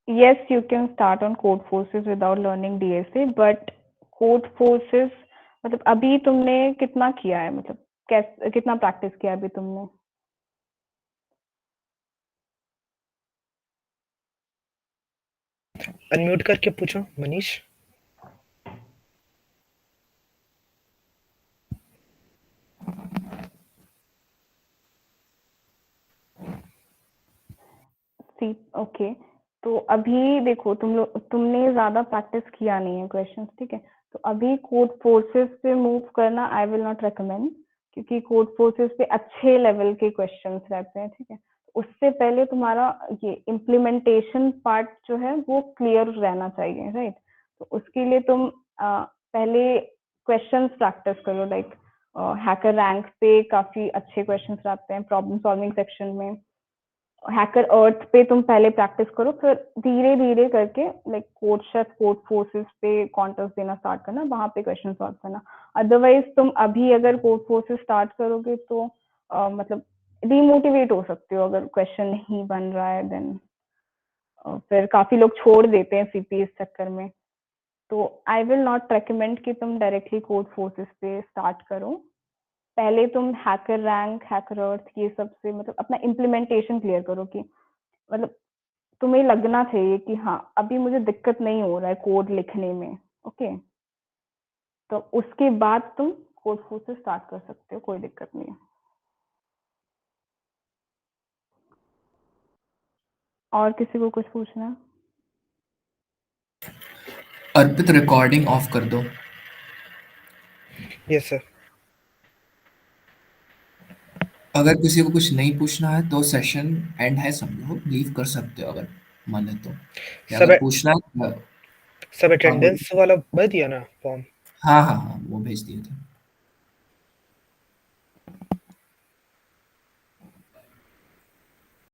Yes, you can start on code forces without learning DSA, but code forces मतलब अभी तुमने कितना किया है, मतलब कैसे कितना प्रैक्टिस किया अभी तुमने? अनम्यूट करके पूछो मनीष। ओके, तो अभी देखो तुमने ज्यादा प्रैक्टिस किया नहीं है क्वेश्चंस, ठीक है? तो अभी कोड फोर्सेस पे मूव करना आई विल नॉट रिकमेंड, क्योंकि कोड फोर्सेस पे अच्छे लेवल के क्वेश्चंस रहते हैं, ठीक है? उससे पहले तुम्हारा ये इम्प्लीमेंटेशन पार्ट जो है वो क्लियर रहना चाहिए, राइट? तो उसके लिए तुम पहले क्वेश्चंस प्रैक्टिस करो, लाइक हैकर रैंक पे काफी अच्छे क्वेश्चंस रहते हैं प्रॉब्लम सॉल्विंग सेक्शन में। हैकर अर्थ पे तुम पहले प्रैक्टिस करो, फिर धीरे धीरे करके like code chef code forces पे कॉन्टेस्ट देना स्टार्ट करना, वहां पे क्वेश्चन सॉल्व करना। अदरवाइज तुम अभी अगर कोड फोर्सेस स्टार्ट करोगे तो मतलब डिमोटिवेट हो सकते हो अगर क्वेश्चन नहीं बन रहा है, देन फिर काफी लोग छोड़ देते हैं सीपी इस चक्कर में। तो आई विल नॉट रेकमेंड कि तुम डायरेक्टली कोड फोर्सेस पे स्टार्ट करो। पहले तुम हैकर रैंक, हैकर अर्थ ये सब से मतलब अपना इम्प्लीमेंटेशन क्लियर करो कि मतलब तुम्हें लगना चाहिए कि हाँ अभी मुझे दिक्कत नहीं हो रहा है कोड लिखने में, ओके? तो उसके बाद तुम कोड फोर्सेस स्टार्ट कर सकते हो, कोई दिक्कत नहीं है। और किसी को कुछ पूछना है? अर्पित रिकॉर्डिंग ऑफ कर दो। Yes sir. अगर किसी को कुछ नहीं पूछना है तो सेशन एंड है, समझो लीव कर सकते हो अगर मन है तो। या सब अगर पूछना है सब अटेंडेंस वाला भर दिया ना फॉर्म? हाँ हाँ हाँ वो भेज दिए थे।